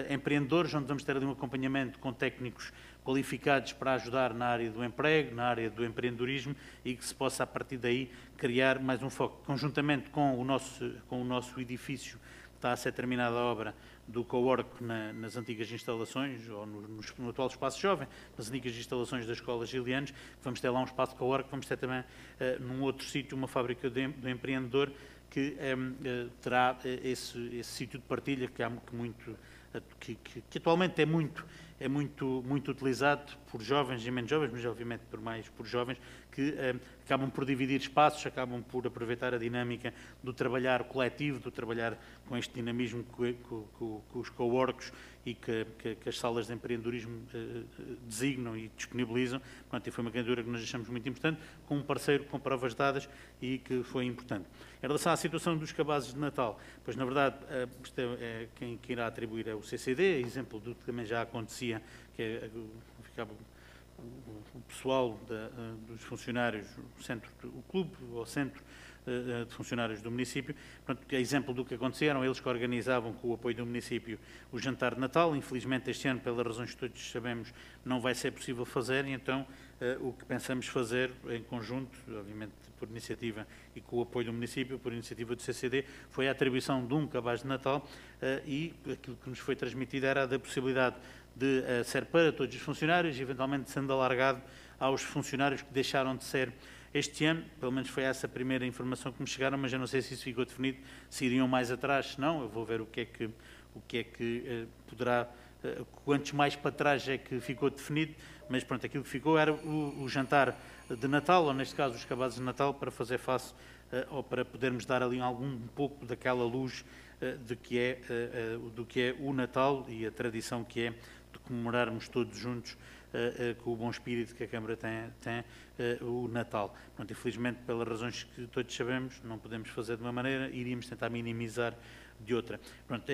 empreendedores, onde vamos ter ali um acompanhamento com técnicos qualificados para ajudar na área do emprego, na área do empreendedorismo, e que se possa, a partir daí, criar mais um foco. Conjuntamente com o nosso edifício está a ser terminada a obra do co-work nas antigas instalações, ou no atual espaço jovem, nas antigas instalações da Escola Gilianos. Vamos ter lá um espaço de co-work, vamos ter também num outro sítio uma fábrica do empreendedor que terá esse sítio de partilha que atualmente é muito utilizado por jovens e menos jovens, mas obviamente mais por jovens, que acabam por dividir espaços, acabam por aproveitar a dinâmica do trabalhar coletivo, do trabalhar com este dinamismo que os coworks e que as salas de empreendedorismo designam e disponibilizam. Portanto, e foi uma candidatura que nós achamos muito importante, com um parceiro com provas dadas e que foi importante. Em relação à situação dos cabazes de Natal, pois na verdade quem irá atribuir é o CCD, exemplo do que também já acontecia, que ficava o pessoal dos funcionários, o clube ou centro de funcionários do município. Portanto, exemplo do que aconteceram, eles que organizavam com o apoio do município o jantar de Natal. Infelizmente este ano, pelas razões que todos sabemos, não vai ser possível fazer, e então o que pensamos fazer em conjunto, obviamente por iniciativa e com o apoio do município, por iniciativa do CCD, foi a atribuição de um cabaz de Natal, e aquilo que nos foi transmitido era da possibilidade de ser para todos os funcionários, eventualmente sendo alargado aos funcionários que deixaram de ser este ano. Pelo menos foi essa a primeira informação que me chegaram, mas eu não sei se isso ficou definido, se iriam mais atrás, se não, eu vou ver o que é que poderá, quantos mais para trás é que ficou definido, mas pronto, aquilo que ficou era o jantar de Natal, ou neste caso os cabazes de Natal, para fazer face, ou para podermos dar ali um pouco daquela luz do que é o Natal e a tradição que é de comemorarmos todos juntos com o bom espírito que a Câmara tem o Natal. Pronto, infelizmente, pelas razões que todos sabemos, não podemos fazer de uma maneira, iríamos tentar minimizar de outra. Pronto,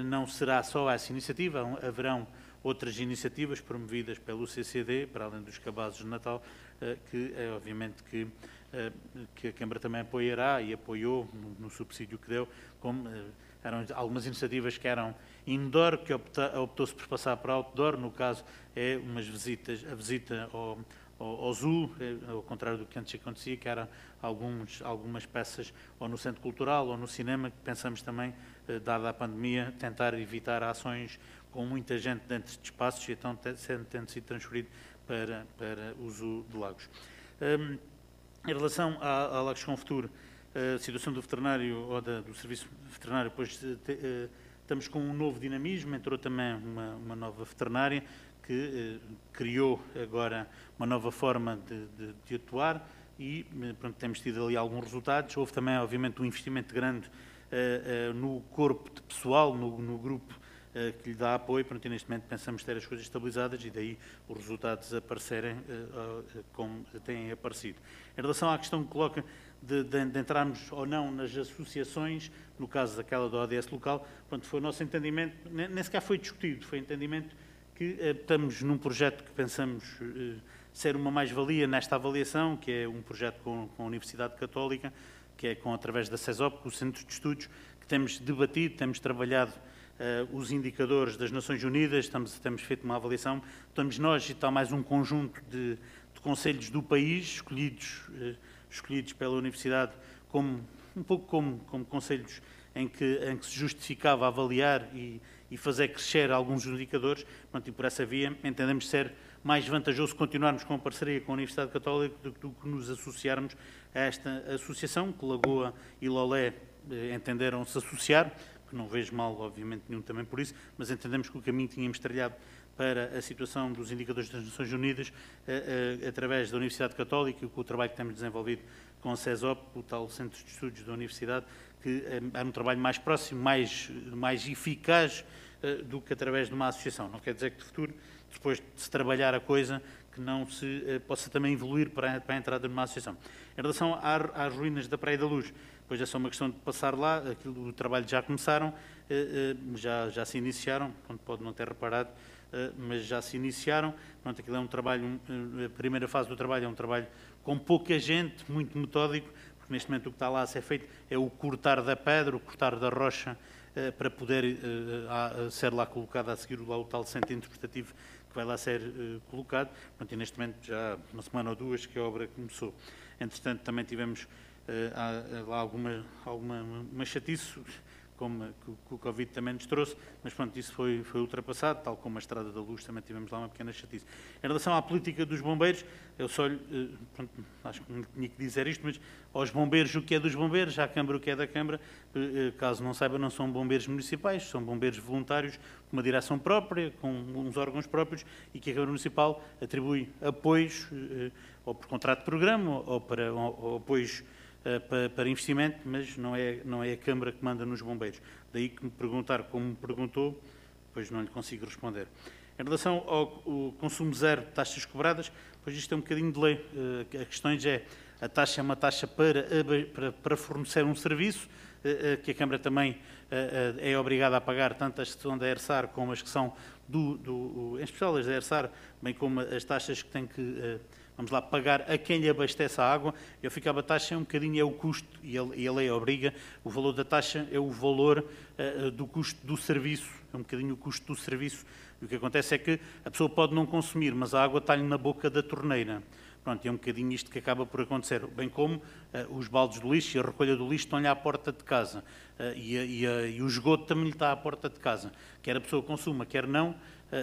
não será só essa iniciativa, haverão outras iniciativas promovidas pelo CCD, para além dos cabazes de Natal, que obviamente que a Câmara também apoiará e apoiou no subsídio que deu, como eram algumas iniciativas que eram indoor, que optou-se por passar para outdoor. No caso, é a visita ao zoo, ao contrário do que antes acontecia, que eram algumas peças ou no centro cultural ou no cinema, que pensamos também, dada a pandemia, tentar evitar ações com muita gente dentro de espaços, e então tendo sido transferido para o zoo de Lagos. Em relação a Lagos com Futuro, a situação do veterinário ou do serviço veterinário, pois estamos com um novo dinamismo, entrou também uma nova veterinária que criou agora uma nova forma de atuar e pronto, temos tido ali alguns resultados. Houve também, obviamente, um investimento grande no corpo de pessoal, no grupo que lhe dá apoio. Pronto, e neste momento pensamos ter as coisas estabilizadas e daí os resultados aparecerem como têm aparecido. Em relação à questão que coloca de entrarmos ou não nas associações, no caso daquela da ODS local, pronto, foi o nosso entendimento, nem sequer foi discutido, foi entendimento que estamos num projeto que pensamos ser uma mais-valia nesta avaliação, que é um projeto com a Universidade Católica, que é através da CESOP, o Centro de Estudos, que temos debatido, temos trabalhado os indicadores das Nações Unidas, temos feito uma avaliação, estamos nós e está mais um conjunto de conselhos do país, escolhidos pela Universidade, um pouco como conselhos em que se justificava avaliar e fazer crescer alguns indicadores. Pronto, e por essa via entendemos ser mais vantajoso continuarmos com a parceria com a Universidade Católica do que nos associarmos a esta associação, que Lagoa e Lolé entenderam se associar, que não vejo mal, obviamente, nenhum também por isso, mas entendemos que o caminho que tínhamos trilhado para a situação dos indicadores das Nações Unidas, através da Universidade Católica e com o trabalho que temos desenvolvido com a CESOP, o tal Centro de Estudos da Universidade, que é um trabalho mais próximo, mais eficaz do que através de uma associação. Não quer dizer que de futuro, depois de se trabalhar a coisa, que não se possa também evoluir para a entrada numa associação. Em relação às ruínas da Praia da Luz, pois é só uma questão de passar lá, o trabalho já começaram, já se iniciaram, pode não ter reparado, mas já se iniciaram. Pronto, aquilo é um trabalho, a primeira fase do trabalho é um trabalho com pouca gente, muito metódico, porque neste momento o que está lá a ser feito é o cortar da pedra, o cortar da rocha, para poder ser lá colocado a seguir lá o tal centro interpretativo que vai lá ser colocado. Pronto, e neste momento já uma semana ou duas que a obra começou. Entretanto, também tivemos lá alguma chatice que o Covid também nos trouxe, mas pronto, isso foi ultrapassado, tal como a Estrada da Luz, também tivemos lá uma pequena chatice. Em relação à política dos bombeiros, eu só pronto, acho que não tinha que dizer isto, mas aos bombeiros o que é dos bombeiros, à Câmara o que é da Câmara, caso não saiba, não são bombeiros municipais, são bombeiros voluntários, com uma direção própria, com uns órgãos próprios, e que a Câmara Municipal atribui apoios, ou por contrato de programa, ou apoios para investimento, mas não é a Câmara que manda nos bombeiros. Daí que me perguntar como me perguntou, pois não lhe consigo responder. Em relação ao consumo zero de taxas cobradas, pois isto é um bocadinho de lei. A questão é, a taxa é uma taxa para fornecer um serviço, que a Câmara também é obrigada a pagar, tanto as que são da ERSAR como as que são em especial as da ERSAR, bem como as taxas que tem que vamos lá, pagar a quem lhe abastece a água. Eu ficava a taxa, um bocadinho é o custo, e a lei obriga, o valor da taxa é o valor do custo do serviço, é um bocadinho o custo do serviço. E o que acontece é que a pessoa pode não consumir, mas a água está-lhe na boca da torneira. Pronto, é um bocadinho isto que acaba por acontecer, bem como os baldes do lixo e a recolha do lixo estão-lhe à porta de casa, e o esgoto também lhe está à porta de casa. Quer a pessoa consuma, quer não,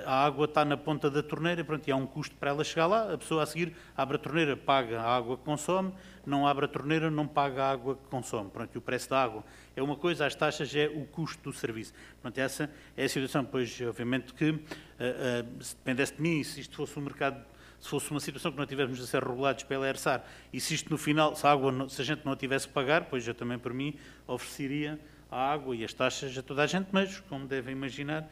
a água está na ponta da torneira, pronto, e há um custo para ela chegar lá, a pessoa a seguir abre a torneira, paga a água que consome, não abre a torneira, não paga a água que consome. Pronto, e o preço da água é uma coisa, as taxas é o custo do serviço. Pronto, essa é a situação, pois obviamente que se dependesse de mim, se isto fosse um mercado, se fosse uma situação que não tivéssemos a ser regulados pela ERSAR, e se isto no final, se a gente não a tivesse que pagar, pois eu também, por mim, ofereceria a água e as taxas a toda a gente, mas, como devem imaginar,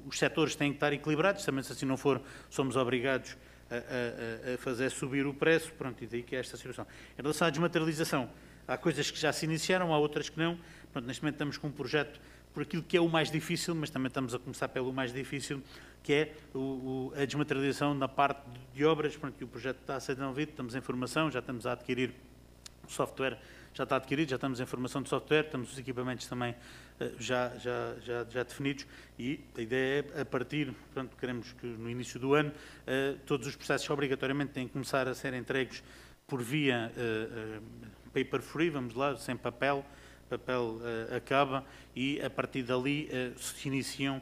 os setores têm que estar equilibrados, também se assim não for, somos obrigados a fazer subir o preço, pronto, e daí que é esta situação. Em relação à desmaterialização, há coisas que já se iniciaram, há outras que não. Pronto, neste momento estamos com um projeto por aquilo que é o mais difícil, mas também estamos a começar pelo mais difícil, que é a desmaterialização na parte de obras. Pronto, e o projeto está a ser desenvolvido, estamos em formação, já estamos a adquirir o software, já está adquirido, já estamos em formação de software, temos os equipamentos também já definidos, e a ideia é, a partir, portanto, queremos que no início do ano todos os processos obrigatoriamente têm que começar a ser entregues por via paper free, vamos lá, sem papel acaba, e a partir dali se iniciam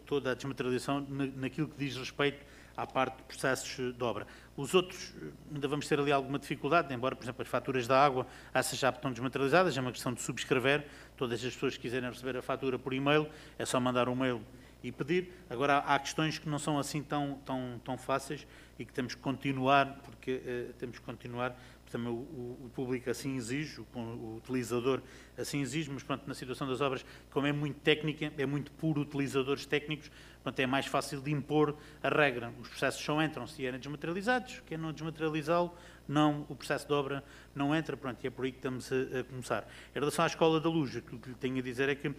toda a desmaterialização naquilo que diz respeito à parte de processos de obra. Os outros, ainda vamos ter ali alguma dificuldade, embora, por exemplo, as faturas da água, essas já estão desmaterializadas, é uma questão de subscrever. Todas as pessoas que quiserem receber a fatura por e-mail, é só mandar um e-mail e pedir. Agora, há questões que não são assim tão fáceis e que temos que continuar, porque temos que continuar, também o público assim exige, o utilizador assim exige, mas pronto, na situação das obras, como é muito técnica, é muito por utilizadores técnicos, portanto é mais fácil de impor a regra. Os processos só entram se eram desmaterializados, quem não desmaterializá-lo, não, o processo de obra não entra, pronto, e é por aí que estamos a começar. Em relação à Escola da Luz, o que lhe tenho a dizer é que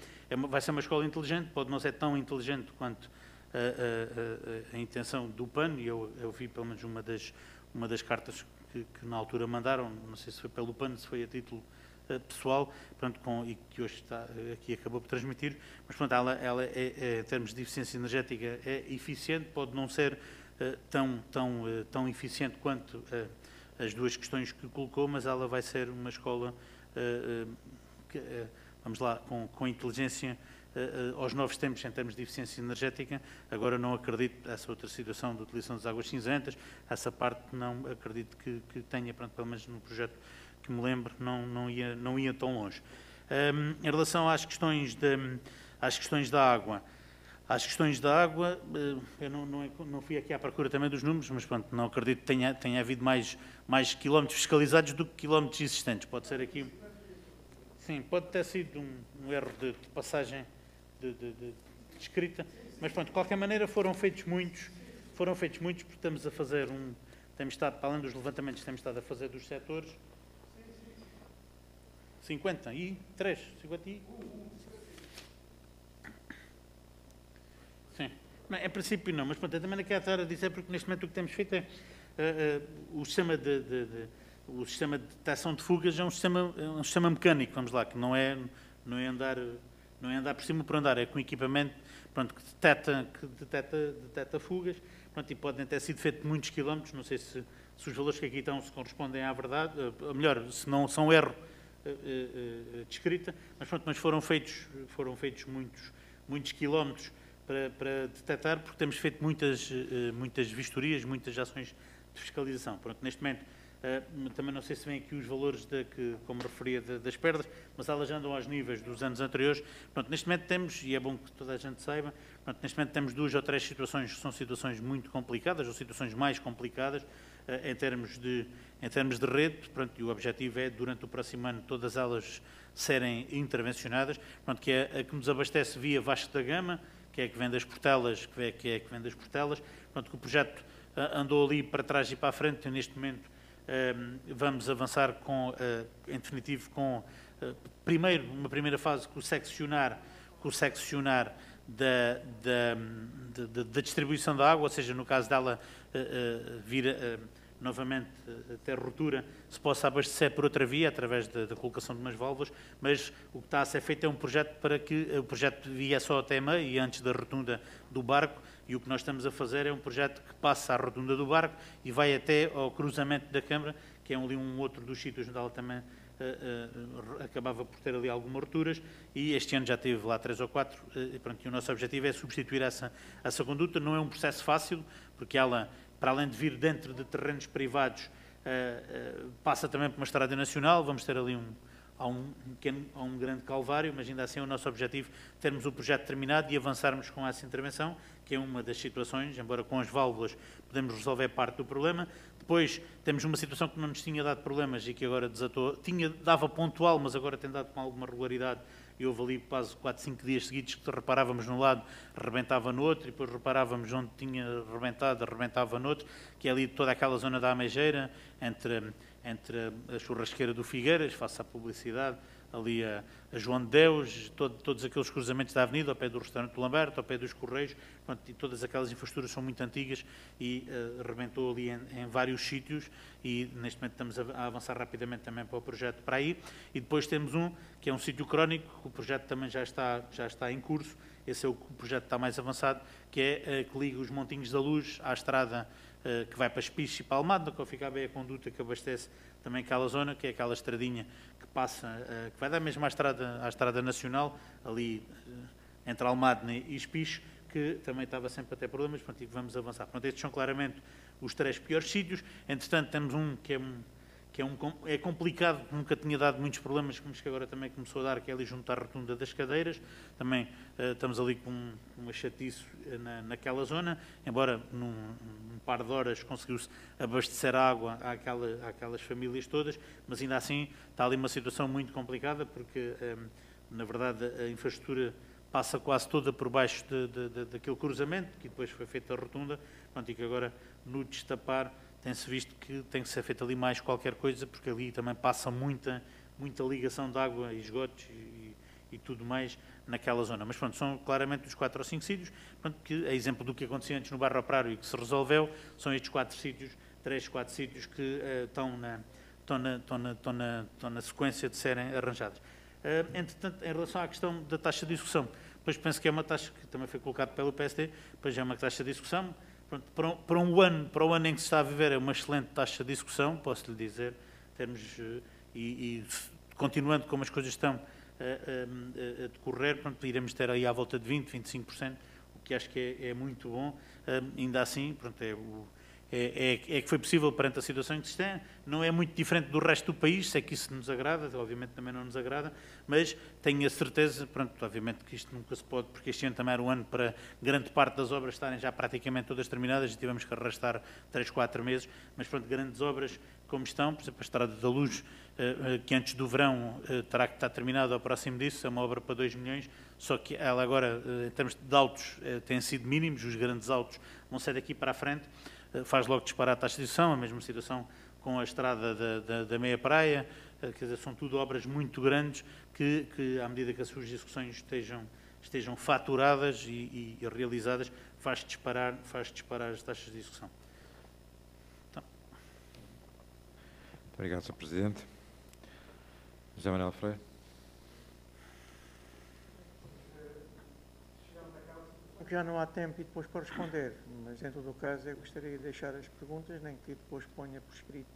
vai ser uma escola inteligente, pode não ser tão inteligente quanto a intenção do PAN, e eu vi pelo menos uma das cartas que na altura mandaram, não sei se foi pelo PAN, se foi a título pessoal, pronto, e que hoje aqui acabou por transmitir, mas pronto, ela em termos de eficiência energética é eficiente, pode não ser tão eficiente quanto as duas questões que colocou, mas ela vai ser uma escola, vamos lá, com inteligência aos novos tempos em termos de eficiência energética. Agora não acredito, essa outra situação de utilização das águas cinzentas, essa parte não acredito que tenha, pronto, pelo menos no projeto que me lembro, não ia tão longe. Em relação às questões da água, eu não fui aqui à procura também dos números, mas pronto, não acredito que tenha havido mais quilómetros fiscalizados do que quilómetros existentes. Pode ser aqui... Sim, pode ter sido um erro de passagem de escrita, mas pronto, de qualquer maneira foram feitos muitos, porque estamos a fazer temos estado, para além dos levantamentos, temos estado a fazer dos setores 53, 51. Sim, não, em princípio não, mas pronto, eu também não quero estar a dizer, porque neste momento o que temos feito é o sistema de detecção de fugas é um sistema mecânico, vamos lá, que não é andar por cima por andar, é com equipamento, pronto, que detecta fugas, pronto, e podem ter sido feitos muitos quilómetros, não sei se os valores que aqui estão se correspondem à verdade, ou melhor, se não são erro, descrita, mas foram feitos muitos quilómetros para detectar, porque temos feito muitas vistorias, muitas ações de fiscalização. Pronto, neste momento, também não sei se vêm aqui os valores, como referia, das perdas, mas elas andam aos níveis dos anos anteriores. Pronto, neste momento temos, e é bom que toda a gente saiba, pronto, neste momento temos 2 ou 3 situações que são situações muito complicadas, ou situações mais complicadas, em termos de rede, pronto, e o objetivo é, durante o próximo ano, todas elas serem intervencionadas, pronto, que é a que nos abastece via Vasco da Gama, que é a que vem das Portelas, pronto, que o projeto andou ali para trás e para a frente, e neste momento vamos avançar em definitivo primeiro, uma primeira fase, com o seccionar da distribuição da água, ou seja, no caso dela vir novamente até ruptura, se possa abastecer por outra via, através da colocação de umas válvulas, mas o que está a ser feito é um projeto para que o projeto via só até meio e antes da rotunda do barco, e o que nós estamos a fazer é um projeto que passa à rotunda do barco e vai até ao cruzamento da Câmara, que é ali um outro dos sítios onde ela também acabava por ter ali algumas rupturas, e este ano já teve lá 3 ou 4, e o nosso objetivo é substituir essa conduta. Não é um processo fácil, porque ela, para além de vir dentro de terrenos privados, passa também por uma estrada nacional. Vamos ter ali um grande calvário, mas ainda assim é o nosso objetivo termos o projeto terminado e avançarmos com essa intervenção, que é uma das situações, embora com as válvulas podemos resolver parte do problema. Depois temos uma situação que não nos tinha dado problemas e que agora desatou, dava pontual, mas agora tem dado com alguma regularidade, e houve ali quase 4, 5 dias seguidos que reparávamos num lado, rebentava no outro, e depois reparávamos onde tinha rebentado, rebentava no outro, que é ali toda aquela zona da Amejeira, entre a churrasqueira do Figueiras, faça a publicidade, ali a João de Deus, todos aqueles cruzamentos da avenida, ao pé do restaurante do Lamberto, ao pé dos Correios, pronto, e todas aquelas infraestruturas são muito antigas e rebentou ali em vários sítios, e neste momento estamos a avançar rapidamente também para o projeto para aí. E depois temos que é um sítio crónico, o projeto também já está em curso. Esse é o projeto que está mais avançado, que é que liga os Montinhos da Luz à estrada que vai para Espiche e para Almada, que fica bem a conduta que abastece também aquela zona, que é aquela estradinha que passa, que vai dar mesmo à estrada nacional, ali entre Almada e Espiche, que também estava sempre a ter problemas, portanto, e vamos avançar. Portanto, estes são claramente os 3 piores sítios. Entretanto, temos é complicado, nunca tinha dado muitos problemas, mas que agora também começou a dar, que é ali junto à rotunda das Cadeiras. Também estamos ali com uma chatice naquela zona, embora num par de horas conseguiu-se abastecer água àquelas famílias todas, mas ainda assim está ali uma situação muito complicada, porque, na verdade, a infraestrutura passa quase toda por baixo daquele cruzamento, que depois foi feita a rotunda, pronto, e que agora, no destapar, tem-se visto que tem que ser feito ali mais qualquer coisa, porque ali também passa muita ligação de água e esgotos e tudo mais naquela zona. Mas pronto, são claramente os 4 ou 5 sítios, pronto, que é exemplo do que acontecia antes no Bairro Operário e que se resolveu, são estes 4 sítios, 3, 4 sítios que estão na sequência de serem arranjados. Entretanto, em relação à questão da taxa de execução, depois penso que é uma taxa que também foi colocada pelo PSD, depois é uma taxa de execução. Pronto, para o ano em que se está a viver, é uma excelente taxa de execução, posso lhe dizer, continuando como as coisas estão a decorrer, pronto, iremos ter aí à volta de 20%, 25%, o que acho que é muito bom. Ainda assim, pronto, é que foi possível perante a situação em que se tem. Não é muito diferente do resto do país, sei que isso nos agrada, obviamente também não nos agrada, mas tenho a certeza, pronto, obviamente que isto nunca se pode, porque este ano também era um ano para grande parte das obras estarem já praticamente todas terminadas e tivemos que arrastar 3, 4 meses, mas pronto, grandes obras como estão, por exemplo, a Estrada da Luz, que antes do verão terá que estar terminada ao próximo disso, é uma obra para 2 milhões, só que ela agora, em termos de autos, têm sido mínimos, os grandes autos vão ser daqui para a frente, faz logo disparar a taxa de execução, a mesma situação com a estrada da meia praia, quer dizer, são tudo obras muito grandes que à medida que as suas execuções estejam faturadas e realizadas, faz disparar as taxas de execução. Então. Muito obrigado, Sr. Presidente. José Manuel Freire. Já não há tempo e depois para responder, mas em todo o caso eu gostaria de deixar as perguntas, nem que depois ponha por escrito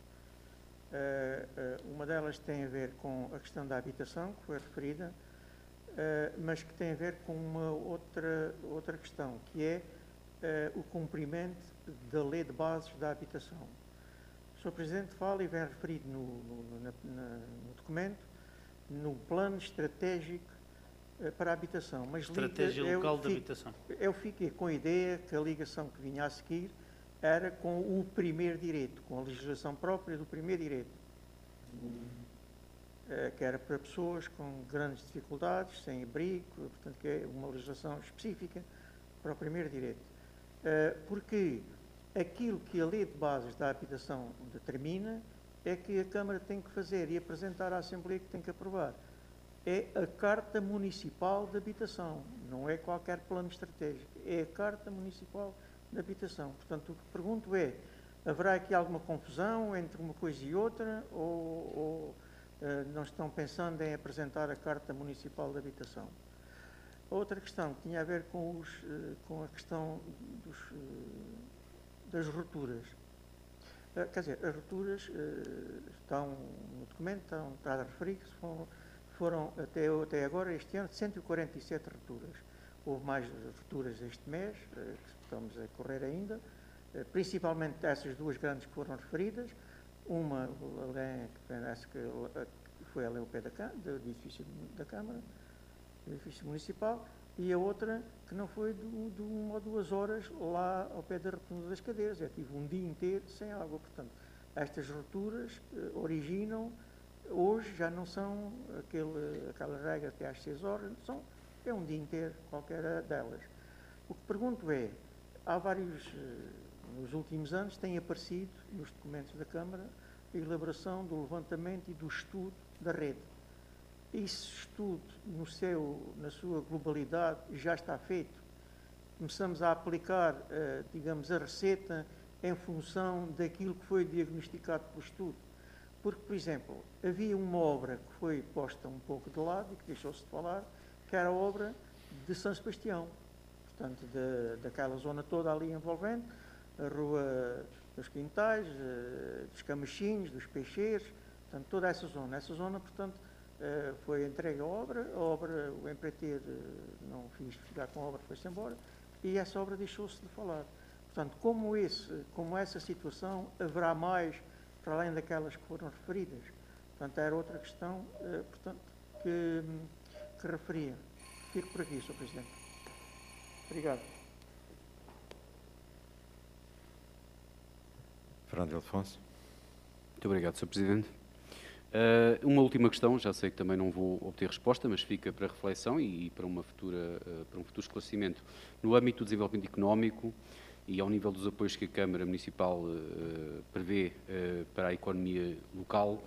Uma delas tem a ver com a questão da habitação, que foi referida, mas que tem a ver com uma outra questão, que é o cumprimento da Lei de Bases da Habitação. O Sr. Presidente fala, e vem referido no documento, no plano estratégico para a habitação. Mas Estratégia local de habitação. Eu fiquei com a ideia que a ligação que vinha a seguir era com o primeiro direito, com a legislação própria do primeiro direito, que era para pessoas com grandes dificuldades, sem abrigo, portanto, que é uma legislação específica para o primeiro direito. Porque aquilo que a Lei de Bases da Habitação determina é que a Câmara tem que fazer e apresentar à Assembleia, que tem que aprovar. É a Carta Municipal de Habitação, não é qualquer plano estratégico, é a Carta Municipal de Habitação. Portanto, o que pergunto é, haverá aqui alguma confusão entre uma coisa e outra, ou não estão pensando em apresentar a Carta Municipal de Habitação? Outra questão que tinha a ver com a questão das rupturas. Quer dizer, as rupturas estão no documento, está a referir que foram até agora, este ano, 147 rupturas. Houve mais rupturas este mês, que estamos a correr ainda, principalmente essas duas grandes que foram referidas. Uma, alguém que parece que foi ali ao pé do edifício da Câmara, do edifício municipal, e a outra que não foi de 1 ou 2 horas lá ao pé da rotunda das cadeiras. Eu tive um dia inteiro sem água. Portanto, estas rupturas originam, hoje já não são aquela regra até às 6 horas, é um dia inteiro, qualquer delas. O que pergunto é, há vários, nos últimos anos, tem aparecido nos documentos da Câmara a elaboração do levantamento e do estudo da rede. Esse estudo, na sua globalidade, já está feito. Começamos a aplicar, digamos, a receita em função daquilo que foi diagnosticado pelo estudo. Porque, por exemplo, havia uma obra que foi posta um pouco de lado e que deixou-se de falar, que era a obra de São Sebastião. Portanto, daquela zona toda ali envolvente, a Rua dos Quintais, dos Camachinhos, dos Peixeiros, portanto, toda essa zona. Essa zona, portanto, foi entregue a obra, o empreiteiro não quis ficar com a obra, foi-se embora, e essa obra deixou-se de falar. Portanto, como essa situação, haverá mais, para além daquelas que foram referidas. Portanto, era outra questão, portanto, que referia. Fico por aqui, Sr. Presidente. Obrigado. Fernando Ildefonso. Muito obrigado, Sr. Presidente. Uma última questão, já sei que também não vou obter resposta, mas fica para reflexão e para um futuro esclarecimento. No âmbito do desenvolvimento económico e ao nível dos apoios que a Câmara Municipal prevê para a economia local,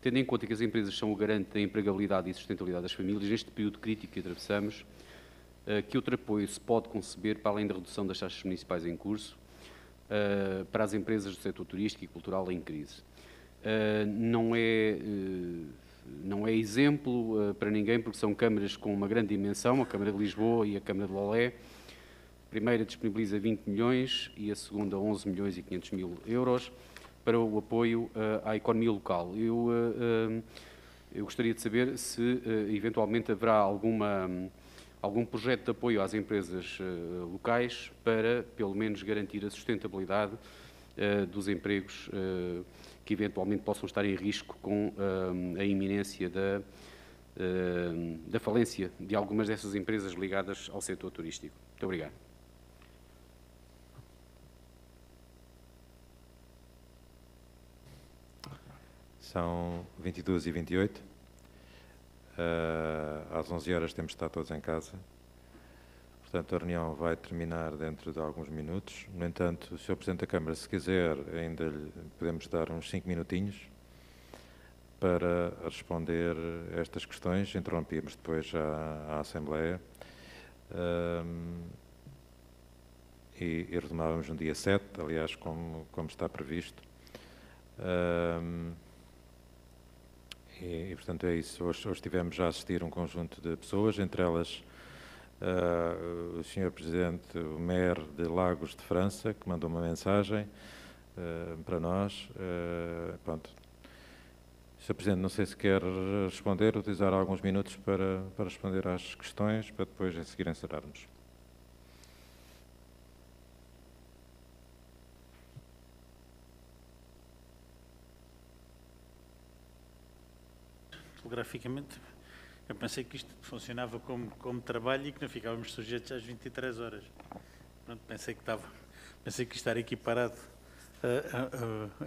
tendo em conta que as empresas são o garante da empregabilidade e sustentabilidade das famílias, neste período crítico que atravessamos, que outro apoio se pode conceber para além da redução das taxas municipais em curso para as empresas do setor turístico e cultural em crise? Não é exemplo para ninguém, porque são câmaras com uma grande dimensão, a Câmara de Lisboa e a Câmara de Lolé. A primeira disponibiliza 20 milhões e a segunda 11 milhões e 500 mil euros para o apoio à economia local. Eu gostaria de saber se eventualmente haverá algum projeto de apoio às empresas locais para, pelo menos, garantir a sustentabilidade dos empregos que eventualmente possam estar em risco com a iminência da falência de algumas dessas empresas ligadas ao setor turístico. Muito obrigado. São 22h28. Às 11 horas temos de estar todos em casa. Portanto, a reunião vai terminar dentro de alguns minutos. No entanto, o Sr. Presidente da Câmara, se quiser, ainda lhe podemos dar uns 5 minutinhos para responder estas questões. Interrompíamos depois a Assembleia e retomávamos no dia 7, aliás, como está previsto. E, portanto, é isso. Hoje estivemos já a assistir um conjunto de pessoas, entre elas o Sr. Presidente, o Maire de Lagos de França, que mandou uma mensagem para nós. Pronto. Sr. Presidente, não sei se quer responder, utilizar alguns minutos para responder às questões, para depois, a seguir, encerrarmos. Telegraficamente, eu pensei que isto funcionava como trabalho e que não ficávamos sujeitos às 23 horas. Pronto, pensei que estar equiparado,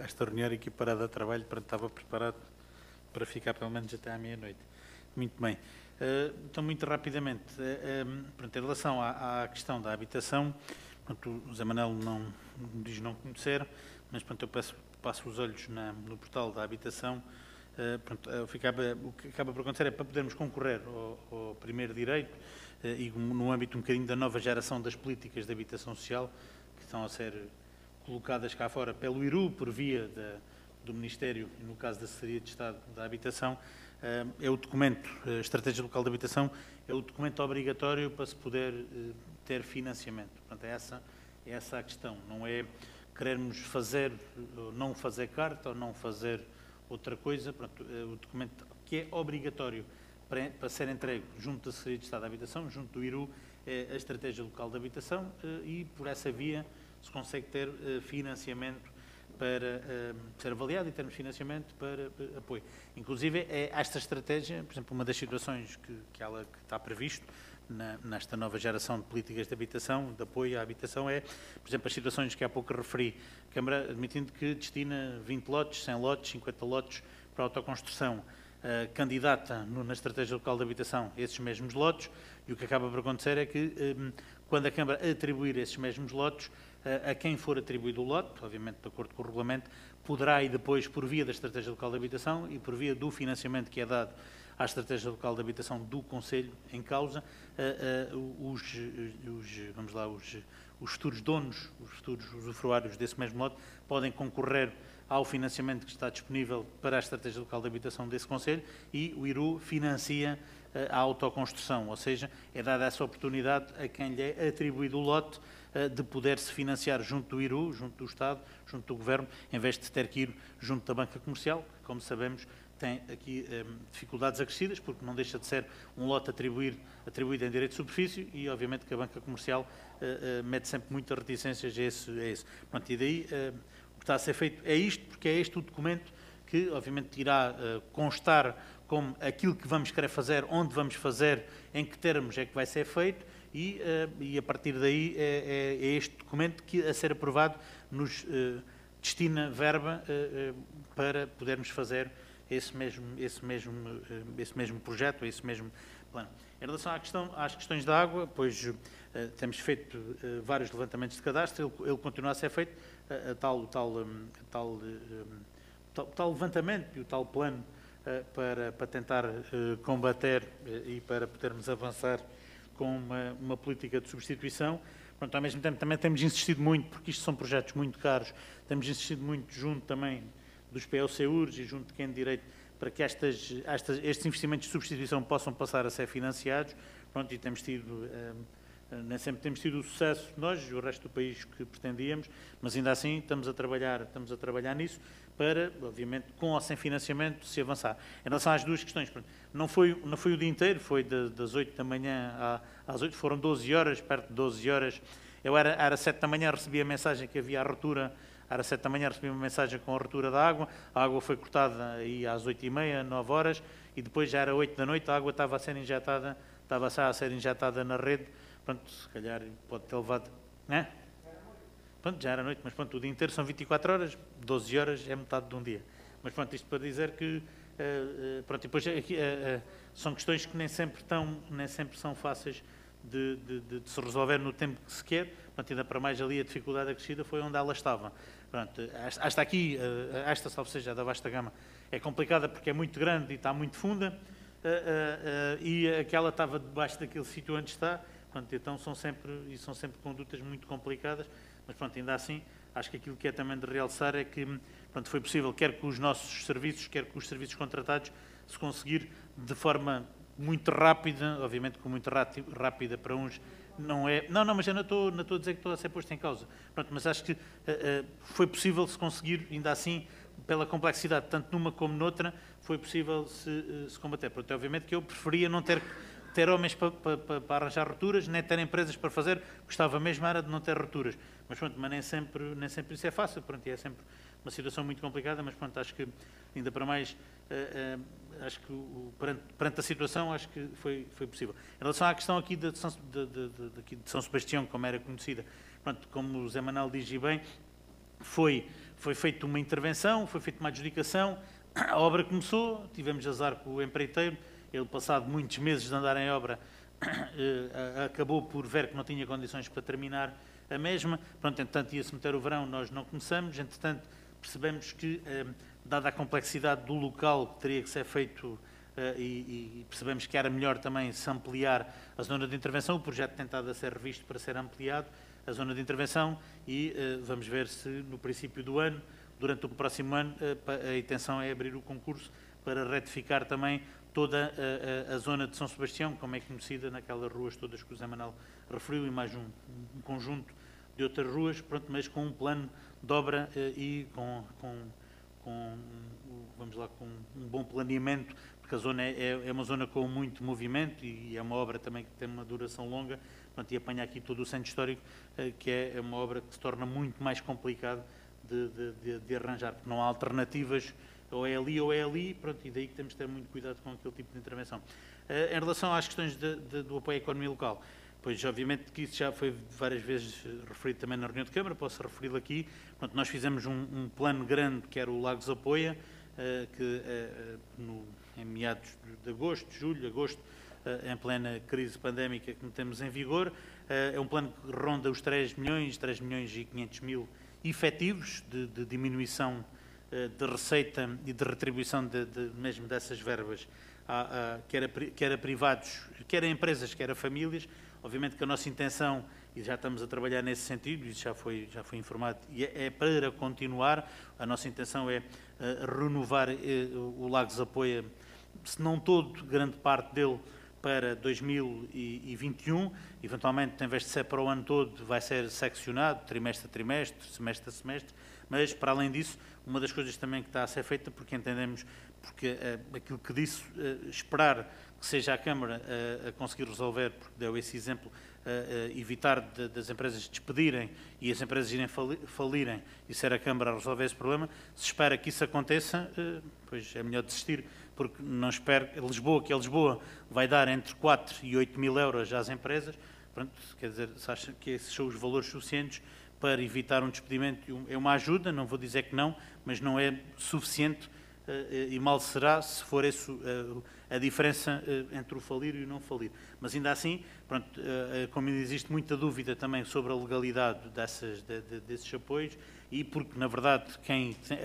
esta reunião era equiparada a trabalho, pronto, estava preparado para ficar pelo menos até à meia-noite. Muito bem. Então, muito rapidamente, pronto, em relação à questão da habitação, pronto, o Zé Manuel não diz não conhecer, mas pronto, eu passo os olhos no portal da habitação. Pronto, o que acaba por acontecer é para podermos concorrer ao primeiro direito e no âmbito um bocadinho da nova geração das políticas de habitação social que estão a ser colocadas cá fora pelo IRU, por via do Ministério, e no caso da Secretaria de Estado da Habitação, é o documento, a Estratégia Local de Habitação, é o documento obrigatório para se poder ter financiamento. Portanto, é essa a questão, não é querermos fazer, não fazer carta ou não fazer outra coisa. Pronto, o documento que é obrigatório para ser entregue junto da Secretaria de Estado da Habitação, junto do IRU, é a Estratégia Local de Habitação e, por essa via, se consegue ter financiamento para ser avaliado e termos financiamento para apoio. Inclusive, esta estratégia, por exemplo, uma das situações que está previsto nesta nova geração de políticas de habitação, de apoio à habitação, é, por exemplo, as situações que há pouco referi, a Câmara admitindo que destina 20 lotes, 100 lotes, 50 lotes para a autoconstrução, candidata na Estratégia Local de Habitação esses mesmos lotes, e o que acaba por acontecer é que, quando a Câmara atribuir esses mesmos lotes, a quem for atribuído o lote, obviamente de acordo com o regulamento, poderá, e depois, por via da Estratégia Local de Habitação e por via do financiamento que é dado à Estratégia Local de Habitação do Conselho em causa, os futuros donos, os futuros usufruários desse mesmo lote, podem concorrer ao financiamento que está disponível para a Estratégia Local de Habitação desse Conselho e o IRU financia a autoconstrução, ou seja, é dada essa oportunidade a quem lhe é atribuído o lote de poder se financiar junto do IRU, junto do Estado, junto do Governo, em vez de ter que ir junto da banca comercial, que, como sabemos, tem aqui dificuldades acrescidas, porque não deixa de ser um lote atribuído em direito de superfície e, obviamente, que a banca comercial mete sempre muitas reticências a esse. Pronto, e daí o que está a ser feito é isto, porque é este o documento que, obviamente, irá constar como aquilo que vamos querer fazer, onde vamos fazer, em que termos é que vai ser feito, e a partir daí é este documento que, a ser aprovado, nos destina verba para podermos fazer esse mesmo projeto, esse mesmo plano. Em relação às questões da água, pois temos feito vários levantamentos de cadastro, ele continua a ser feito, tal levantamento e o tal plano para tentar combater e para podermos avançar com uma política de substituição. Pronto, ao mesmo tempo também temos insistido muito, porque isto são projetos muito caros, temos insistido muito junto também dos POCURs e junto de quem de direito, para que estes investimentos de substituição possam passar a ser financiados. Pronto, e temos tido, nem sempre temos tido o sucesso nós e o resto do país que pretendíamos, mas ainda assim estamos a trabalhar nisso para, obviamente, com ou sem financiamento, se avançar. Em relação às duas questões, não foi o dia inteiro, foi das 8 da manhã às 8, foram 12 horas, perto de 12 horas. Eu era 7 da manhã, recebi a mensagem que havia a ruptura. Era 7 da manhã, recebi uma mensagem com a ruptura da água. A água foi cortada aí às 8h30, 9 horas, e depois já era 8 da noite, a água estava a ser injetada na rede. Pronto, se calhar pode ter levado, né? Pronto, já era noite, mas pronto, o dia inteiro são 24 horas, 12 horas é metade de um dia. Mas pronto, isto para dizer que, pronto, e depois aqui, são questões que nem sempre são fáceis de se resolver no tempo que se quer. Pronto, ainda para mais ali a dificuldade acrescida foi onde ela estava. Pronto, esta aqui, esta, salvo seja, da vasta gama, é complicada porque é muito grande e está muito funda, e aquela estava debaixo daquele sítio onde está. Pronto, então são sempre condutas muito complicadas, mas pronto, ainda assim, acho que aquilo que é também de realçar é que, pronto, foi possível, quer com os nossos serviços, quer com os serviços contratados, se conseguir de forma muito rápida, obviamente com muito rápida para uns, não é... Não, mas eu não estou a dizer que estou a ser posto em causa. Pronto, mas acho que foi possível se conseguir, ainda assim, pela complexidade, tanto numa como noutra, foi possível se combater. Portanto, obviamente que eu preferia não ter homens para arranjar rupturas, nem ter empresas para fazer, gostava mesmo era de não ter rupturas. Mas pronto, mas nem sempre isso é fácil, pronto, e é sempre uma situação muito complicada, mas pronto, acho que ainda para mais, acho que perante a situação, acho que foi possível. Em relação à questão aqui de São Sebastião, como era conhecida, pronto, como o Zé Manuel diz bem, foi feita uma intervenção, foi feita uma adjudicação, a obra começou, tivemos azar com o empreiteiro, ele, passado muitos meses de andar em obra, acabou por ver que não tinha condições para terminar a mesma. Pronto, entretanto, ia-se meter o verão, nós não começamos. Entretanto, percebemos que, dada a complexidade do local que teria que ser feito, e percebemos que era melhor também se ampliar a zona de intervenção, o projeto tentado a ser revisto para ser ampliado, a zona de intervenção, e vamos ver se no princípio do ano, durante o próximo ano, a intenção é abrir o concurso para retificar também toda a zona de São Sebastião, como é conhecida, naquelas ruas todas que o Zé Manuel referiu, e mais um conjunto de outras ruas, pronto, mas com um plano de obra e com um bom planeamento, porque a zona é uma zona com muito movimento e é uma obra também que tem uma duração longa, pronto, e apanha aqui todo o centro histórico, que é uma obra que se torna muito mais complicado de arranjar, porque não há alternativas, ou é ali, pronto, e daí que temos de ter muito cuidado com aquele tipo de intervenção. Em relação às questões do apoio à economia local, pois obviamente que isso já foi várias vezes referido também na reunião de Câmara, posso referi-lo aqui. Pronto, nós fizemos um plano grande, que era o Lagos Apoia, que em meados de agosto, julho, agosto, em plena crise pandémica que temos em vigor. É um plano que ronda os 3 milhões e 500 mil efetivos de diminuição de receita e de retribuição mesmo dessas verbas, quer a privados, quer a empresas, quer a famílias. Obviamente que a nossa intenção, e já estamos a trabalhar nesse sentido, isso já foi informado, e é para continuar, a nossa intenção é renovar o Lagos Apoia, se não todo, grande parte dele, para 2021, eventualmente, em vez de ser para o ano todo, vai ser seccionado, trimestre a trimestre, semestre a semestre, mas, para além disso, uma das coisas também que está a ser feita, porque entendemos, porque aquilo que disse, esperar que seja a Câmara a conseguir resolver, porque deu esse exemplo, evitar das empresas despedirem e as empresas irem falirem e ser a Câmara a resolver esse problema, se espera que isso aconteça, pois é melhor desistir, porque não espero que Lisboa vai dar entre 4 e 8 mil euros às empresas. Pronto, quer dizer, se acha que esses são os valores suficientes para evitar um despedimento, é uma ajuda, não vou dizer que não, mas não é suficiente, e mal será se for isso a diferença entre o falir e o não falir. Mas ainda assim, pronto, como existe muita dúvida também sobre a legalidade desses apoios, e porque, na verdade,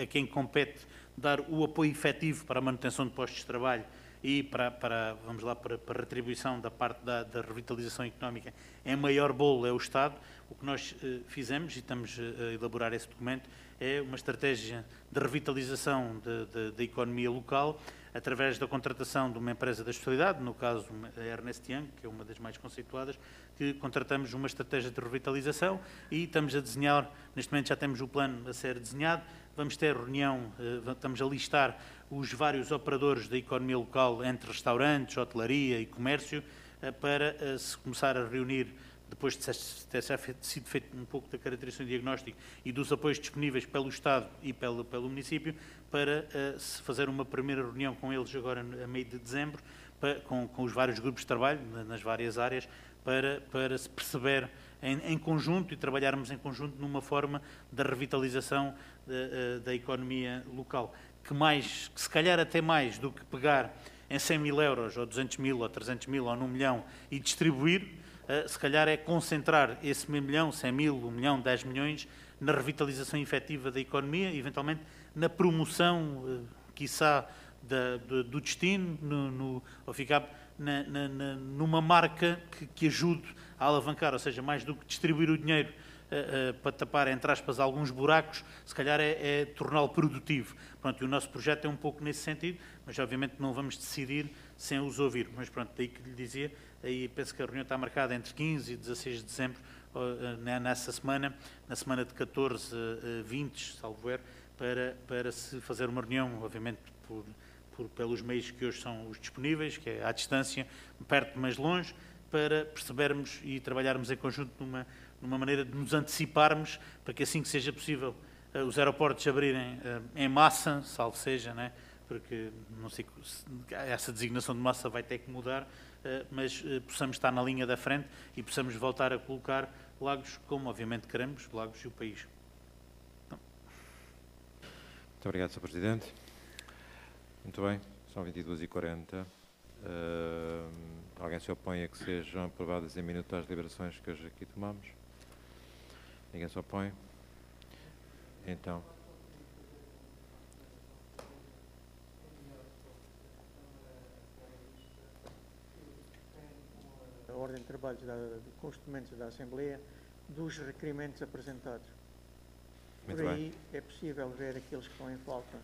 a quem compete dar o apoio efetivo para a manutenção de postos de trabalho e para a retribuição da parte da revitalização económica, é maior bolo, é o Estado. O que nós fizemos, e estamos a elaborar esse documento, é uma estratégia de revitalização da economia local, através da contratação de uma empresa da especialidade, no caso a Ernest Young, que é uma das mais conceituadas, que contratamos uma estratégia de revitalização e estamos a desenhar, neste momento já temos o plano a ser desenhado, vamos ter reunião, estamos a listar os vários operadores da economia local, entre restaurantes, hotelaria e comércio, para se começar a reunir, depois de ter sido feito um pouco da caracterização e diagnóstico e dos apoios disponíveis pelo Estado e pelo município, para se fazer uma primeira reunião com eles agora a meio de dezembro, com os vários grupos de trabalho nas várias áreas, para se perceber em conjunto e trabalharmos em conjunto numa forma da revitalização da economia local, que se calhar até mais do que pegar em 100 mil euros, ou 200 mil, ou 300 mil, ou 1 milhão e distribuir, se calhar é concentrar esse meio milhão, 100 mil, 1 milhão, 10 milhões, na revitalização efetiva da economia, e eventualmente na promoção, quiçá, do destino, ou ficar numa marca que ajude a alavancar, ou seja, mais do que distribuir o dinheiro para tapar, entre aspas, alguns buracos, se calhar é torná-lo produtivo. Pronto, e o nosso projeto é um pouco nesse sentido, mas obviamente não vamos decidir sem os ouvir. Mas pronto, daí que lhe dizia, aí penso que a reunião está marcada entre 15 e 16 de dezembro, nessa semana, na semana de 14 a 20, salvo erro, para se fazer uma reunião, obviamente pelos meios que hoje são os disponíveis, que é à distância, perto mas longe, para percebermos e trabalharmos em conjunto numa maneira de nos anteciparmos para que assim que seja possível os aeroportos abrirem em massa, salvo seja, né? Porque não sei, essa designação de massa vai ter que mudar, mas possamos estar na linha da frente e possamos voltar a colocar Lagos como obviamente queremos, Lagos e o país. Então. Muito obrigado, Sr. Presidente. Muito bem, são 22h40. Alguém se opõe a que sejam aprovadas em minuto as deliberações que hoje aqui tomamos? Ninguém se opõe? Então. A ordem de trabalhos com os documentos da Assembleia dos requerimentos apresentados. Muito Por aí bem. é possível ver aqueles que estão em falta,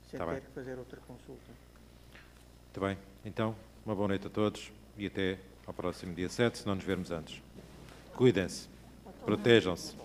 sem ter que fazer outra consulta. Muito bem. Então, uma boa noite a todos e até ao próximo dia 7, se não nos vermos antes. Cuidem-se. Protejam-se.